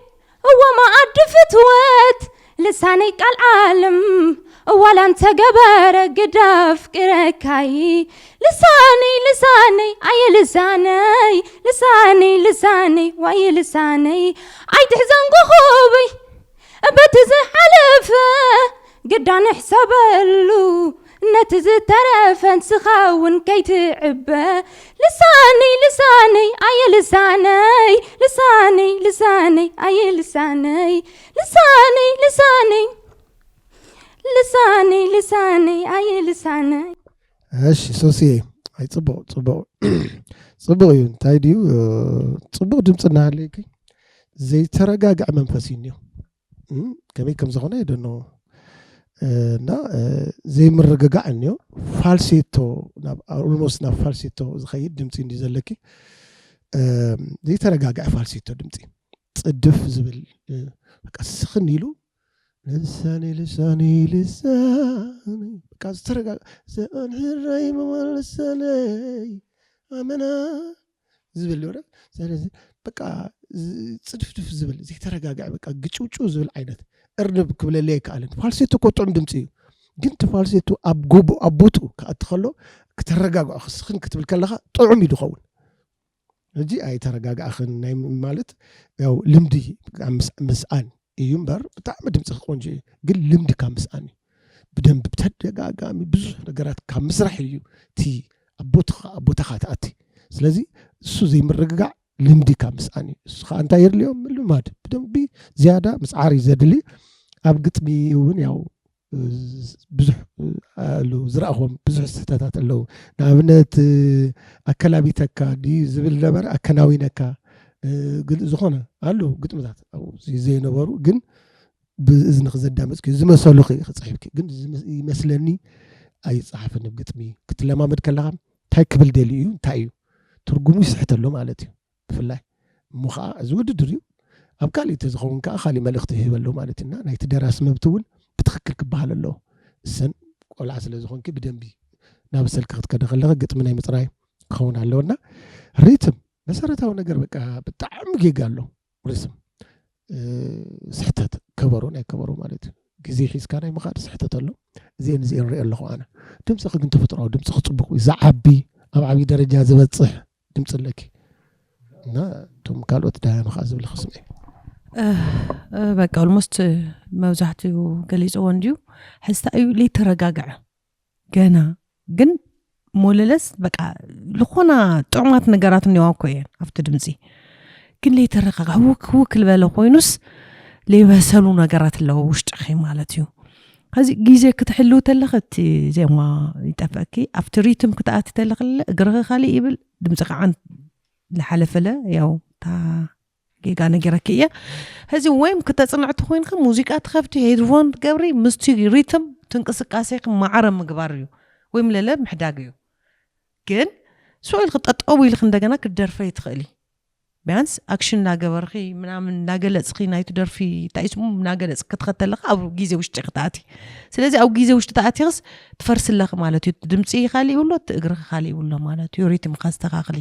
S9: هو ما أدفت وات لساني كالعالم ولا انت قبر قداف كركاي لساني اي لساني واي لساني اي تحزن قخوبي بتزح حلفه قدان حسابلو نتز ترفن سخاون كي تعبه لساني اي لساني اي لساني اي لساني
S3: اش سوسي اي صبو እዩ እንታይ ድዩ ጽቡቕ ድምጽና ኣለኪ ዘይተረጋግዐ መንፈሲንዮ ከመይ ከም ዝኾነ ይደኖ እና ዘይምርግጋዕ እንዮ ፋልሴቶ ናብ ኦልሞስት ናብ ፋልሴቶ ዝኸይድ ድምጽ እንዲ ዘለኪ ዘይተረጋግዐ ፋልሴቶ ድምጽ ጽድፍ ዝብል በቃ ስኽን ኢሉ لساني በቃ ዝተረጋግዐ ዘንህራይ መመለሰለይ አመና ዝብል ወረ ስለዚ በቃ ጽድፍድፍ ዝብል ዘይተረጋግዐ በቃ ግጭውጩ ዝብል ዓይነት እርንብ ክብለለይ ካለን ፋልሴቶ ቆጥዑም ድምጽ እዩ ግን ፋልሴቶ አቦቱ ካትኸሎ ከተረጋግዐ ክስኽን ክትብል ከለኻ ጥዑም ይድኸውን እጂ አይ ተረጋግዐኽን ናይ ማለት ያው ልምዲ ምስአን እዩ እምበር ብጣዕሚ ድምጽ ቆንጆ ግን ልምዲ ካብ ምስአን ብደንብ ብተደጋጋሚ ብዙሕ ነገራት ካብ ምስራሕ እዩ ቲ አቦታኻ ተኣቲ ስለዚ እሱ ዘይምርግጋዕ ልምዲ ካብ ምስአን እሱ እንታይ ይርልዮም ልማድ ብደንብ ዝያዳ ምስዓሪ ዘድሊ ኣብ ግጥሚ እውን ያው ብዙሕ አሉ ዝረአኹም ብዙሕ ስህተታት ኣለዉ ንኣብነት ኣከላቢተካ ዲ ዝብል ነበረ ኣከናዊነካ ግን ዝኾነ አሉ ግጥምታት ዘይነበሩ ግን ብእዝኒ ክዘዳመጽ ዝመሰሉ ክጽሕፍኪ ግን ይመስለኒ ኣይጽሓፍን ግጥሚ ክትለማመድ ከለኻ እንታይ ክብል ደሊ እዩ እንታይ እዩ ትርጉሙ ይስሕተሎ ማለት እዩ ብፍላይ እሞ ከዓ እዚ ውድድር እዩ ኣብ ካሊእ ተዝኸውን ከዓ ካሊእ መልእኽቲ ይህበሎ ማለት እና ናይቲ ደራሲ መብቲ እውን ብትክክል ክበሃል ኣለዎ እሰን ቆልዓ ስለ ዝኾንኪ ብደንቢ ናብ ስልክ ክትከደ ከለኻ ግጥሚ ናይ ምፅራይ ክኸውን ኣለዎና ሪትም መሰረታዊ ነገር በቃ በጣም ጌጋ አለው ሪትም ስሕተት ከበሮ ናይ ከበሮ ማለት እዩ ግዜ ሒዝካ ናይ ምኻድ ስሕተት ኣሎ እዚአን ንሪኢ ኣለኹ ኣነ ድምፅኺ ግን ተፈጥሮአዊ ድምፅኺ ፅቡቕ ዝዓቢ ኣብ ዓብዪ ደረጃ ዝበፅሕ ድምፂ ኣለኪ እና እቶም ካልኦት ዳያኑ ከዓ ዝብል ክስምዐ
S2: በቃ ኦልሞስት መብዛሕትኡ ገሊፅዎ እንድዩ ሕዝታ እዩ ዘይተረጋግዐ ገና ግን ሞለለስ በቃ ልኾና ጥዑማት ነገራት እኒዋኮ እየን ኣብቲ ድምፂ ግን ዘይተረጋግዐ ውክ ልበለ ኮይኑስ ዘይበሰሉ ነገራት ኣለዎ ውሽጢኺ ማለት እዩ ከዚ ግዜ ክትሕልው ተለኸ እቲ ዜማ ይጠፍአኪ ኣብቲ ሪትም ክትኣቲ ተለኸ እግርኺ ካሊእ ይብል ድምፂ ከዓ ዝሓለፈለ ያው ታ ጌጋ ነገረኪ እያ ሕዚ ወይም ክተፅንዕቲ ኮይንካ ሙዚቃ ትኸፍቲ ሄድፎን ትገብሪ ምስቲ ሪትም ትንቅስቃሴኺ ማዕረ ምግባር እዩ ወይም ለለ ምሕዳግ እዩ ግን ስኡል ክጠጠው ኢልክ እንደገና ክደርፈይ ትኽእሊ ቢያንስ አክሽን ናገበርኺ ምናምን ናገለጽኺ ናይቱ ደርፊ ታይስሙ ናገለጽ ክትኸተለኻ ኣብ ግዜ ውሽጢ ክትኣቲ ስለዚ ኣብ ግዜ ውሽጢ ተኣቲኽስ ትፈርስለኽ ማለት እዩ ድምፂ ካሊእ ይብሎ እግርኺ ካሊእ ይብሎ ማለት እዩ ሪትም ካስተኻኽሊ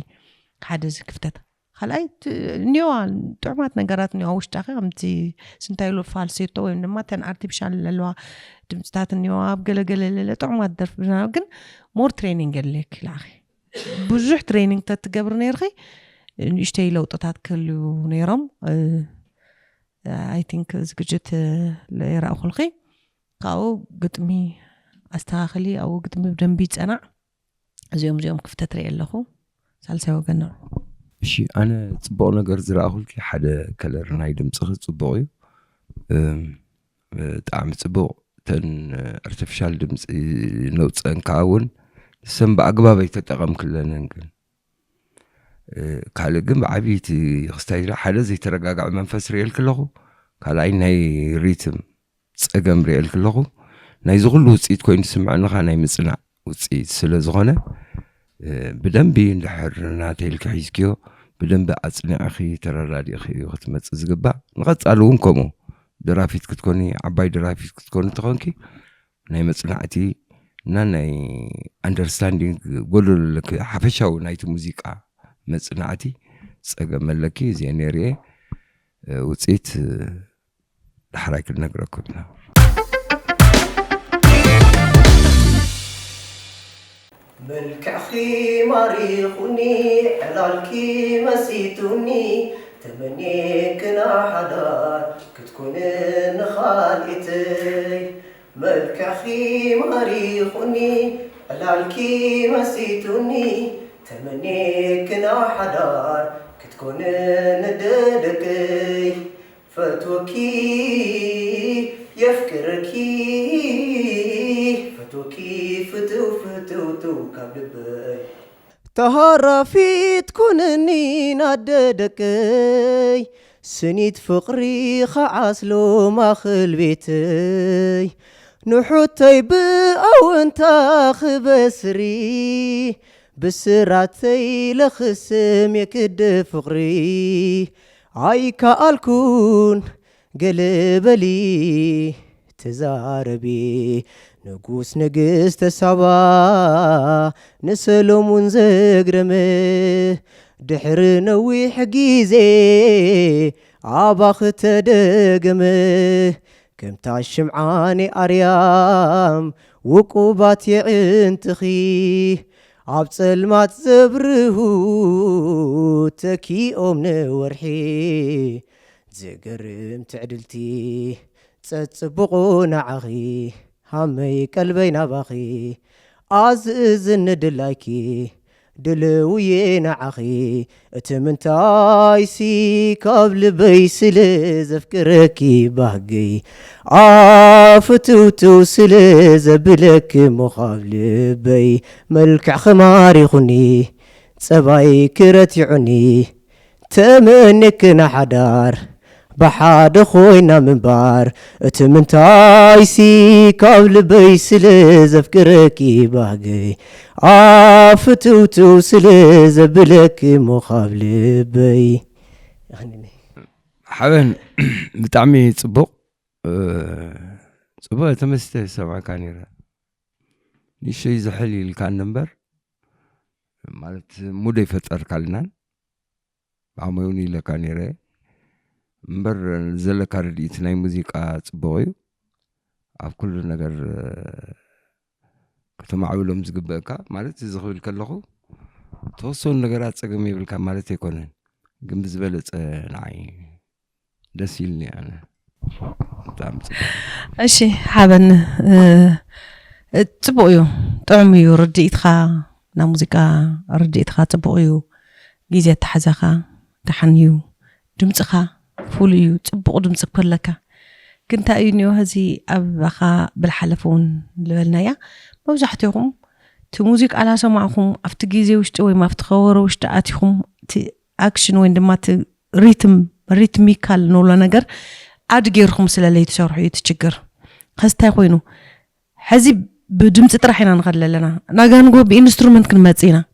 S2: ሓደ ክፍተት خلاي نيوا تعمات نجارات نيوا وشتاخي أمتي سنتايلو فالسيتو وين ما تن artificial للوا دمستات نيوا بقلة تعمات درف لكن مور ترينينج لك لاخي بزح ترينينج تتقبر نيرخي نشتي لو تطات كلو نيرم I think زجت ليرا خلقي قاو قدمي استاخلي أو قدمي بدنبيت أنا زيوم كفتت رأي اللخو سالسي وقنا
S4: شي أنا تبغى نجار زراعة خلقي حدا كلر نايدم صخر تبغي تعمل تبغى تن artificial دمس نوتس أنكاون سم بأقبابه تتقام كلنا نقول قال جنب عبيتي خستايرة حدا زي ترجع منفس ريال كله قال عين هاي ريتم تسقم ريال كله نايزغل وصيت كوين سمعنا خا ناي مصنع وصيت سلازغنا بدن بين دحرنا تلك حيسكيو بدن بأصنع أخي ترى رادي أخي وقت ما تزقبا نقطعلون كمو درافيت كتكوني عباي درافيت كتكوني تخونكي ناي مصنعتي ناي understanding قولوا لك حفشة نايت موسيقى مصنعتي تسقم ملكي زينيري وصيت حراك النقرة
S1: ملك أخي مريخني حلالكي مسيتوني تمنيك حدار كتكون خالتي ملك أخي مريخني حلالكي مسيتوني تمنيك حدار كتكون نددكي فتوكي يفكركي فتوكي فتو كابلبي تهرفي تكونني نددكي سنيت فقري خعسلو ماخل بيتي نحوتي بأو انت خبسري بسراتي لخسم يكد فقري عايكا الكون قلبلي تزاربي نقوس نقست سبا نسلم زقرمه دحر نوي حقيزي عباخ تدقمه كم تعشمعاني أريام وقوبات يعنتخي عبصلمات زبرهو تكي أمن ورحي زقرم تعدلتي تتصبقون عخي همي قلبينا باخي عززن دلايكي دلوين عخي اتمنتايسي قبل بيسل زفكركي باقي عافتو سل زبلك مخابل بي ملك خماري خني صباي كرتعني تمنك نحدار بحاد خوينا منبار اتمنتايسي قبل بيسل زفكركي باقي عافتو سل زبلك مخابل بي
S4: حبن بتعمي صبق صبق تمسته سمع كانيرا نشي زحلي الكان نمبر مالت مودي فتر كالنان عميوني لكانيرا مبر زلك رديت ناي موسيقى صبقيو ኣብ ኩሉ ነገር ከተማዕብሎም ዝግበአካ ማለት ዝኽብል ከለኹ ተወሰኑ ነገራት ፀገም ይብልካ ማለት ኣይኮነን ግን ብዝበለፀ ንዓይ ደስ ይልኒ ኣነ በጣም
S2: እሺ ሓበን ጽቡቅ እዩ ጥዑም እዩ ርድኢትካ ና ሙዚቃ ርድኢትካ ጽቡቅ እዩ ግዜ ተሓዛኻ ደሓን እዩ ድምፅኻ ፍሉይ እዩ ጽቡቅ ድምፂ ክፈለካ كنت أينيو هذي أبغى بالحلفون لبلنايا موزحتهم تموزيك على سماعهم أفتجيزي وشتوي ما أفتخور وشتأتهم أكشن وين دمات ريتميكال نولا نجر أدجيرهم سلالي تشرحوا يتشجر خستا خوينو هذي بدمت ترحينا نغلل لنا نجانجو بإنسترومنت كنماتينا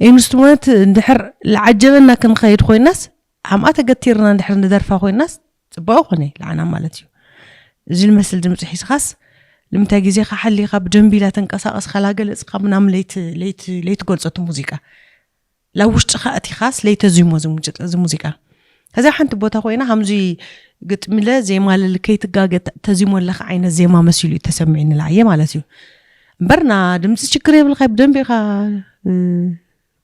S2: إنسترومنت ندحر العجبنا كن خير خوي الناس هم أتجتيرنا ندحر ندرفا خوي الناس صباغني لعنا مالتيو زي المثل دمت حيس خاص لمتا جزي حلي خاب جنبي لا تنقصاقص خلاقل اسقا منام ليت قلصت موسيقى ላውሽጢ ኸእቲኻ ስለይተዝሞ ሙዚቃ ከዛ ሓንቲ ቦታ ኮይና ከምዚ ግጥምለ ዜማለ ከይትጋገጥ ተዝሞለኻ ዓይነት ዜማ መሲሉ ተሰምዒኒ ላየ ማለት እዩ እምበርና ድምፂ ችግር የብልካ ብደንቢኻ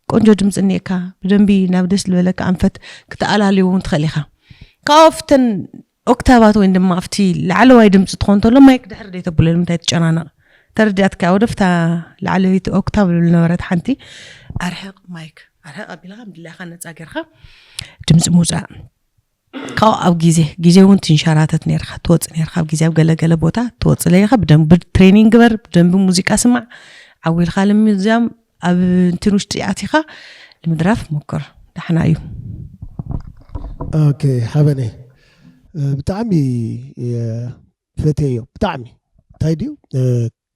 S2: ቆንጆ ድምፂ እኒካ ብደንቢ ናብ ደስ ዝበለካ አንፈት ክትኣላልዩ እውን ትኽእል ኢኻ ካፍተን ኦክታባት ወይ ድማ afቲ ላዕለዋይ ድምፂ ትኾን ተሎ ማይክ ድሕር ደይ ተብሎ ንምንታይ ትጨናነቕ ተረዲኣትካ ወደፍታ ላዕለወይቲ ኦክታብ ዝነበረት ሓንቲ ኣርሕቕ ማይክ ኣርሕቕ ኣቢልካ ምድላይኻ ነፃ ጌርካ ድምፂ ምውፃእ ካው ኣብ ግዜ እውን ትንሸራተት ነርካ ትወፅእ ነርካ ኣብ ግዜ ኣብ ገለገለ ቦታ ትወፅእ ለይኻ ብደንብ ትሬኒንግ ግበር ብደንብ ሙዚቃ ስማዕ ዓዊልካ ለሚዛም ኣብ እንትን ውሽጢ ኣቲኻ ንምድራፍ ሞክር ዳሕና እዩ
S3: ኦኬ ሓበነ ብጣዕሚ ፈተዮ ብጣዕሚ እንታይ ድዩ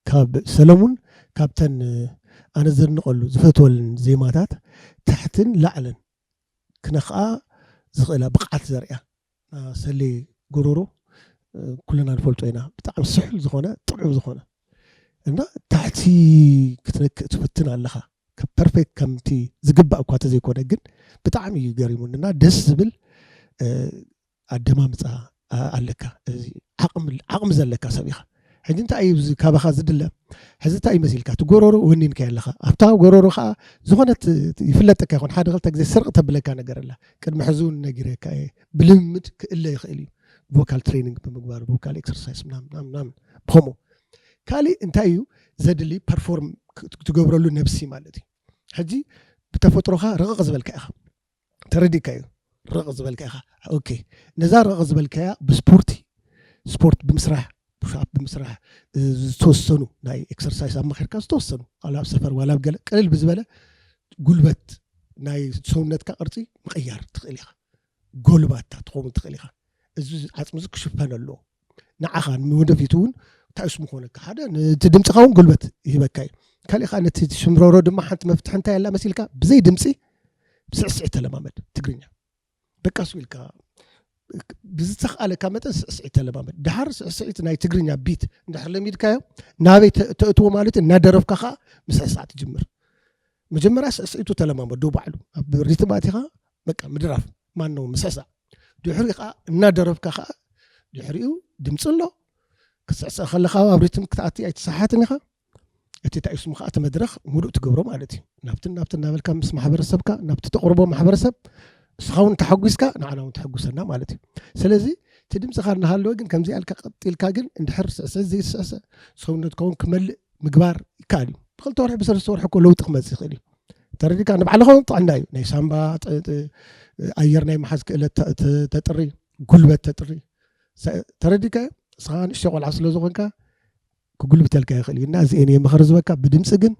S3: ካብ ሰለሙን ካብተን ኣነ ዘንቀሉ ዝፈትወልን ዜማታት ታሕትን ላዕልን ክነኸኣ ዝኽእላ ብቕዓት ዘርያ ሰለ ጎሮሮ ኩለና ንፈልጦ ኢና ብጣዕሚ ስሑል ዝኾነ ጥዑም ዝኾነ እና ታሕቲ ክትነክእ ትፍትን ኣለኻ ፐርፌክት ከምቲ ዝግባእ እኳ ተዘይኮነ ግን ብጣዕሚ እዩ ገሪሙና ደስ ዝብል ኣደማምፃ ኣለካ ዓቕሚ ዘለካ ሰብ ኢኻ ሕጂ እንታይ እዩ ካባኻ ዝድለ ሕዚ እንታይ መሲልካ ትጎሮሮ ወኒንካ ኣለኻ ኣብታ ጎሮሮ ከዓ ዝኾነት ይፍለጠካ ይኹን ሓደ ክልተ ግዜ ስርቕ ተብለካ ነገር ኣላ ቅድሚ ሕዚ እውን ነጊረካ ብልምድ ክእለ ይኽእል እዩ ቮካል ትሬኒንግ ብምግባር ቮካል ኤክሰርሳይዝ ምናምን ብኸምኡ ካሊእ እንታይ እዩ ዘድሊ ፐርፎርም ትገብረሉ ነብሲ ማለት እዩ ሕጂ ብተፈጥሮኻ ርቕቕ ዝበልካ ኢኻ ተረዲእካ እዩ ርቕቕ ዝበልካ ኢኻ ኦኬ ነዛ ርቕቕ ዝበልካያ ስፖርት ብምስራሕ ፑሽኣፕ ብምስራሕ ዝተወሰኑ ናይ ኤክሰርሳይዝ ኣብ መኺርካ ዝተወሰኑ ኣብ ሰፈር ዋላ ኣብ ገለ ቅልል ብዝበለ ጉልበት ናይ ሰውነትካ ቅርፂ ምቕያር ትኽእል ኢኻ ጎልባታ ትኸውን ትኽእል ኢኻ እዚ ዓፅሚ ክሽፈን ኣለዎ ንዓኻ ንወደፊቱ እውን እንታይ እስሙ ኮነካ ሓደ ነቲ ድምፅኻ እውን ጉልበት ይህበካ እዩ ካሊእ ከዓ ነቲ ሽምሮሮ ድማ ሓንቲ መፍትሒ እንታይ ኣላ መሲልካ ብዘይ ድምፂ ብስዕስዒት ተለማመድ ትግርኛ በቃ ስዊልካ ብዝተኽኣለካ መጠን ስዕስዒት ተለማመድ ድሓር ስዕስዒት ናይ ትግርኛ ቢት እንድሕር ለሚድካዮ ናበይ ተእትዎ ማለት እናደረፍካ ከዓ ምስዕሳዕ ትጅምር መጀመርያ ስዕስዒቱ ተለማመዱ ባዕሉ ኣብ ሪትም ኣቲኻ በቃ ምድራፍ ማነው ምስዕሳዕ ድሕሪ ከዓ እናደረፍካ ከዓ ድሕሪኡ ድምፂ ኣሎ ክስዕስዕ ከለኻ ኣብ ሪትም ክትኣቲ ኣይትሰሓትን ኢኻ እቲ ታይስሙ ከዓ ተመድረኽ ሙሉእ ትገብሮ ማለት እዩ ናብትን እናበልካ ምስ ማሕበረሰብካ ናብቲ ተቕርቦ ማሕበረሰብ እስኻውን ተሐጉስካ ንዓናውን ተሐጉሰና ማለት እዩ ስለዚ እቲ ድምፅኻ እናሃለወ ግን ከምዚ ኣልካ ቀጢልካ ግን እንድሕር ስዕስዕ ዘይስዕስዕ ሰውነትካ እውን ክመልእ ምግባር ይከኣል እዩ ብክልተ ወርሒ ብሰለስተ ወርሒ እኮ ለውጢ ክመፅእ ይኽእል እዩ ተረዲካ ንባዕልኻ እውን ጥዕና እዩ ናይ ሳምባ ኣየር ናይ መሓዝ ክእለት ተጥሪ ጉልበት ተጥሪ ተረዲካ እስኻ ንእሽተይ ቆልዓ ስለ ዝኾንካ ክጉልብተልካ ይኽእል እዩ እና እዚአን እየ ምኽሪ ዝበካ ብድምፂ ግን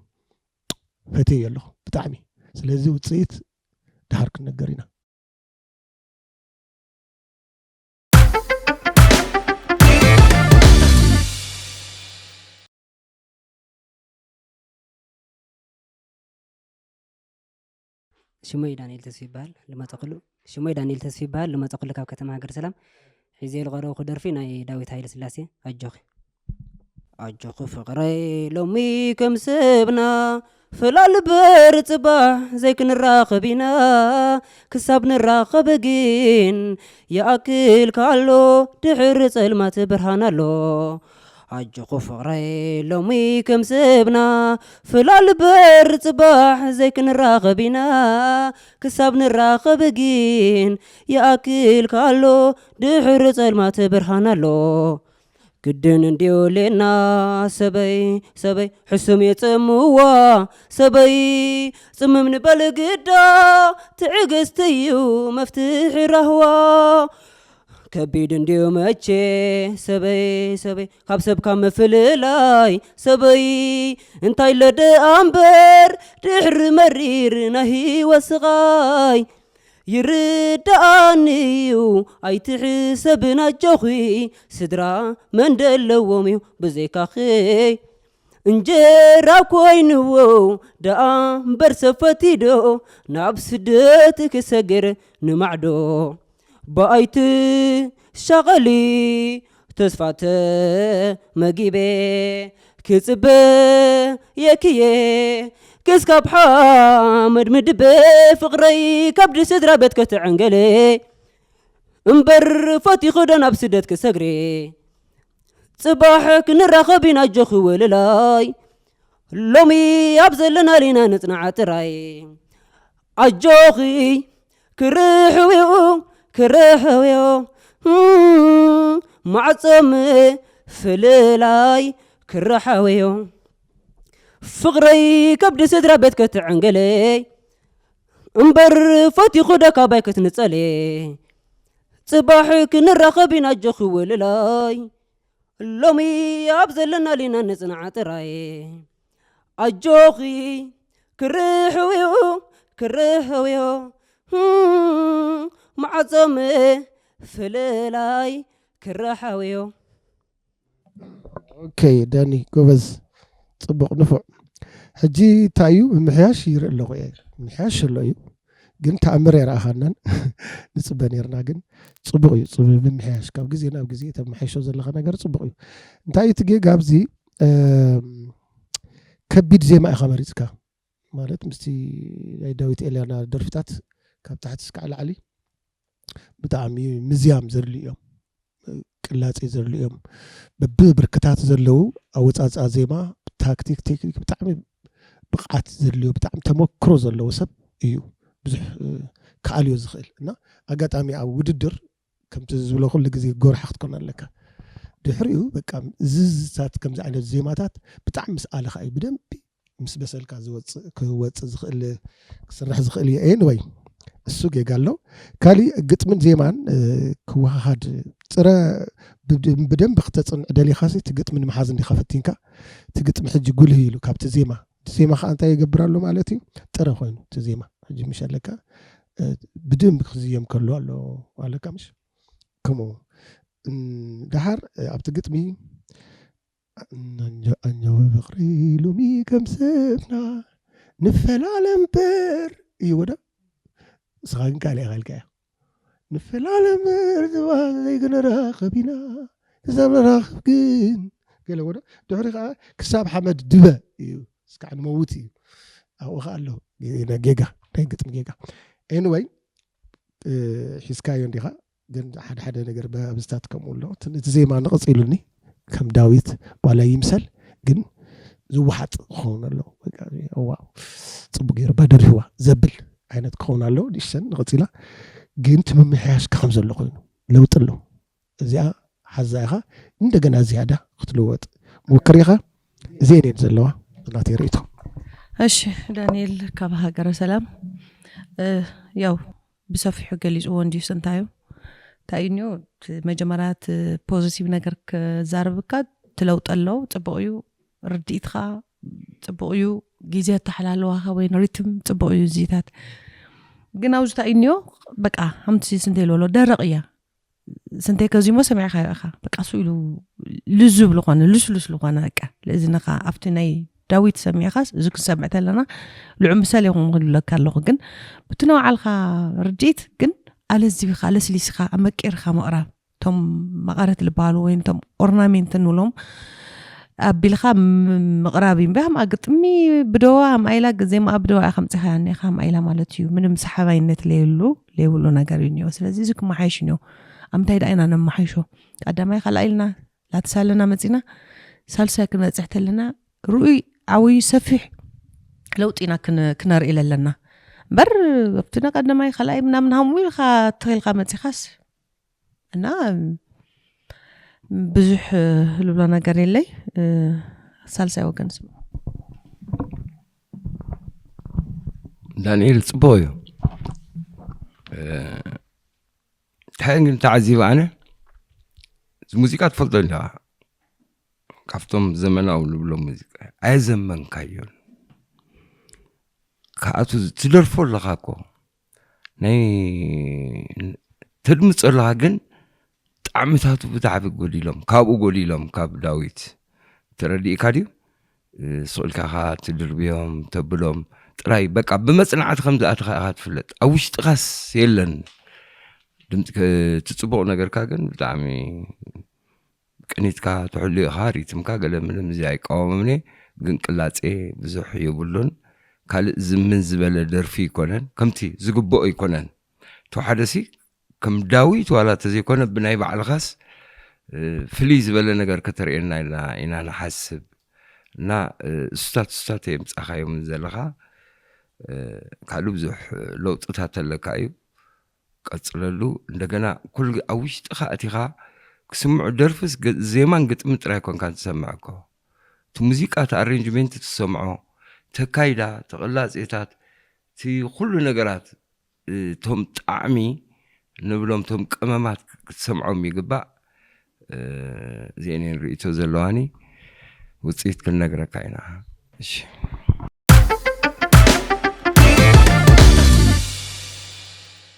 S3: ፈትየ ኣለኹ ብጣዕሚ ስለዚ ውፅኢት ድሓር ክንነገር ኢና
S10: ሽሞይ ዳንኤል ተስፋ ይባሃል ልመፀቕሉ ሽሞይ ዳንኤል ተስፋ ይባሃል ልመፀቕሉ ካብ ከተማ ሃገር ሰላም ሒዜ ዝቐረብኩ ደርፊ ናይ ዳዊት ሃይለ ስላሴ ኣጆኺ ፍቕረይ ሎሚ ከም ሰብና ፍላል በር ጽባሕ ዘይክንራኸብ ኢና ክሳብ ንራኸብ ግን ይኣክል ካሎ ድሕሪ ጸልማት ብርሃን ኣሎ ኣጆኹ ፍቕረይ ሎሚ ከም ሰብና ፍላል በር ጽባሕ ዘይክንራኸብ ኢና ክሳብ ንራኸብ ግን ይኣክል ካሎ ድሕሪ ጸልማት ብርሃን ኣሎ ግድን እንዲዮ ሌና ሰበይ ሕሱም የጽምዋ ሰበይ ጽምም ንበል ግዳ ትዕግስት እዩ መፍትሒ ራህዋ ከቢድ እንዲዮ መቼ ሰበይ ካብ ሰብካ መፍልላይ ሰበይ እንታይ ለደ ኣምበር ድሕሪ መሪር ናይ ህይወት ስቓይ ይርዳእኒ እዩ ኣይትሕሰብን ኣጆኺ ስድራ መንደለዎም እዩ ብዘይካኸይ እንጀራ ኮይንዎ ደኣ እምበር ሰፈቲዶ ናብ ስደት ክሰግር ንማዕዶ ብኣይቲ ሻቐሊ ተስፋተ መጊቤ ክጽበ የክየ كسكب حامد مدبي فقري كبد سدرة بيتك تعنقلي انبر فاتي خدنا بسدتك سقري صباحك نراخبين أجخ وللاي لومي أبزلنا لنا نتنع تراي أجوخي كريحويو معصم فللاي كرحويو فقري كبد سدرة بيتك تعنقلي انبر فاتي خدك بايك تنصلي صباحك نراخبين أجخ وللاي لومي أبزلنا لنا نصنع تراي أجوخي كريحويو معظم فللاي كرحويو
S3: اوكي داني ጎበዝ ጽቡቕ ንፉዕ ሕጂ ታዩ ምሕያሽ ይርኢ ኣለኹ እየ ምሕያሽ ኣሎ እዩ ግን ተኣምር የረኣኻናን ንፅበ ነርና ግን ጽቡቕ እዩ ጽቡቕ ብምሕያሽ ካብ ግዜ ናብ ግዜ ተመሓይሾ ዘለኻ ነገር ጽቡቕ እዩ እንታይ እቲ ጌጋ ኣብዚ ከቢድ ዜማ ኢኻ መሪፅካ ማለት ምስቲ ናይ ዳዊት ኤልያና ደርፍታት ካብ ታሕቲ እስካዕ ላዕሊ ብጣዕሚ ምዝያም ዘድልዩ እዮም ቅላጼ ዘድልዩ እዮም በብብርክታት ዘለው ኣወፃፅኣ ዜማ ታክቲክ ቴክኒክ ብጣዕሚ ብቕዓት ዘድልዩ ብጣዕሚ ተመክሮ ዘለዎ ሰብ እዩ ብዙሕ ከኣልዮ ዝኽእል እና ኣጋጣሚ ኣብ ውድድር ከምቲ ዝብሎ ኩሉ ግዜ ጎርሓ ክትኮን ኣለካ ድሕሪኡ በቃ ዝዝታት ከምዚ ዓይነት ዜማታት ብጣዕሚ ምስ ኣለኻ እዩ ብደንቢ ምስ በሰልካ ክወፅእ ዝኽእል ክስራሕ ዝኽእል እየ ኤንወይ እሱ ጌጋ ኣሎ ካሊእ ግጥምን ዜማን ክወሃሃድ ጥረ ብደንብ ክተፅንዕ ደሊኻሲ እቲ ግጥሚ ንምሓዝ እንዲኻ ፈቲንካ እቲ ግጥሚ ሕጂ ጉልህ ኢሉ ካብቲ ዜማ ከዓ እንታይ ይገብራሉ ማለት እዩ ጥረ ኮይኑ እቲ ዜማ ሕጂ ምሽ ኣለካ ብደንብ ክዝየም ከሎ ኣለካ ምሽ ከምኡ دحر أبتقطمي أنجو بقري لومي كم سفنا نفل عالم بر يودا صغان كالي غالكا نفل عالم بر دوالي قنا راقبنا زام راقبين قال ودا دحري كساب حمد دبا سكعن موتي أو خالو جيجا تيجتم جيجا anyway حسكايون ديها ግን ሓደ ነገር በብስታት ከምኡሎ እቲ ዜማ ንቕፅኢሉኒ ከም ዳዊት ዋላ ይምሰል ግን ዝውሓጥ ክኸውን ኣሎ ዋው ፅቡቅ ገይሩ ባደሪዋ ዘብል ዓይነት ክኸውን ኣሎ ንእሽተን ንቕፂላ ግን ትምምሕያሽ ከም ዘሎ ኮይኑ ለውጥ ኣሎ እዚኣ ሓዛ ኢኻ እንደገና ዝያዳ ክትልወጥ ሞክር ኢኻ እዚአን እየን ዘለዋ እናተይ ርእቶ
S2: እሺ ዳንኤል ካብ ሃገረ ሰላም ያው ብሰፊሑ ገሊፅዎ እንዲዩ ስንታዩ ታይኒዮ መጀመሪያት ፖዚቲቭ ነገር ከዛርብካ ትለውጠሎ ጽቡቕዩ ርዲትኻ ጽቡቕዩ ጊዜ ተሐላለዋኻ ወይ ሪትም ጽቡቕዩ ዚታት ግን አውዝ ታይኒዮ በቃ hamti ስንቴ ሎሎ ደረቅያ ስንቴ ከዚሞ ሰማዕኻ ያኻ በቃ ሱኢሉ ልዙብ ልኾነ ልስሉስ ልኾነ በቃ ለዝነኻ ኣብቲ ናይ ዳዊት ሰሚዕኻስ እዚ ክሰምዕ ተለና ልዑም ምሳሌ ይኹን ክልለካ ኣለኹ ግን ብትነው ዓልኻ ርዲት ግን አለዚብኻ ለስሊስኻ ኣመቂርኻ መቕራብ ቶም መቐረት ልባሉ ወይ ቶም ኦርናሜንት ንብሎም ኣቢልኻ መቕራብ ይምበም ኣግጥሚ ብደዋ ማይላ ዜማ ኣብደዋ ከምጽኻ ያኔኻ ማይላ ማለት እዩ ምንም ሰሓባይነት ለይብሉ ነገር እዩ ስለዚህ ዝክ ማሓይሽ ነው ኣምታይ ዳይና ነማሓይሾ ቀዳማይ ኸላኢልና ላተሳለና መጺና ሳልሳይ ክንበጽሕተልና ሩኡይ ዓውይ ሰፊሕ ለውጢና ክነርኢ ለለና بر بتنا قدنا ما يخلأي من هموي خا تغيل قامت خاص أنا بزح لبلانا قريلي سالسة وكنس
S4: دانيال صبويو تحين تعزيب أنا الموسيقى تفضل لها كفتم زمن أو لبلا موسيقى أي زمن كايون كأتو تدرفو لغاكو ناي تدمت لغاكن تعمتاتو بتعبك قوليلهم كابو قوليلهم كاب داويت تردي إكاديو سؤال كاها تدربيهم تبلهم تراي بقى بمصنعات خمسة أتخاذ فلت أوش تغاس يلن دمت تتصبو نجر كاغن بتعمي كنيت كا تحلي خاري تمكا قال من مزايك أو مني قن قلات إيه بزح يبلون ካልእ ዝምን ዝበለ ደርፊ ይኮነን ከምቲ ዝግብኦ ይኮነን ተሓደሲ ከም ዳዊት ዋላ ተዘይኮነ ብናይ ባዕልኻስ ፍልይ ዝበለ ነገር ከተርእየና ኢና ንሓስብ እና ስታት የምፃኻዮም ዘለኻ ካልእ ብዙሕ ለውጥታት ኣለካ እዩ ቀጽለሉ እንደገና ኩል ኣብ ውሽጥኻ እቲኻ ክስምዑ ደርፍስ ዜማን ግጥሚ ጥራይ ኮንካ ትሰምዐኮ እቲ ሙዚቃ ኣሬንጅመንት ትሰምዖ ተካይዳ ተቕላጼታት እቲ ኩሉ ነገራት ቶም ጣዕሚ ንብሎም ቶም ቀመማት ክትሰምዖም ይግባእ እዚአን ርእይቶ ዘለዋኒ ውፅኢት ክንነግረካ ኢና እሺ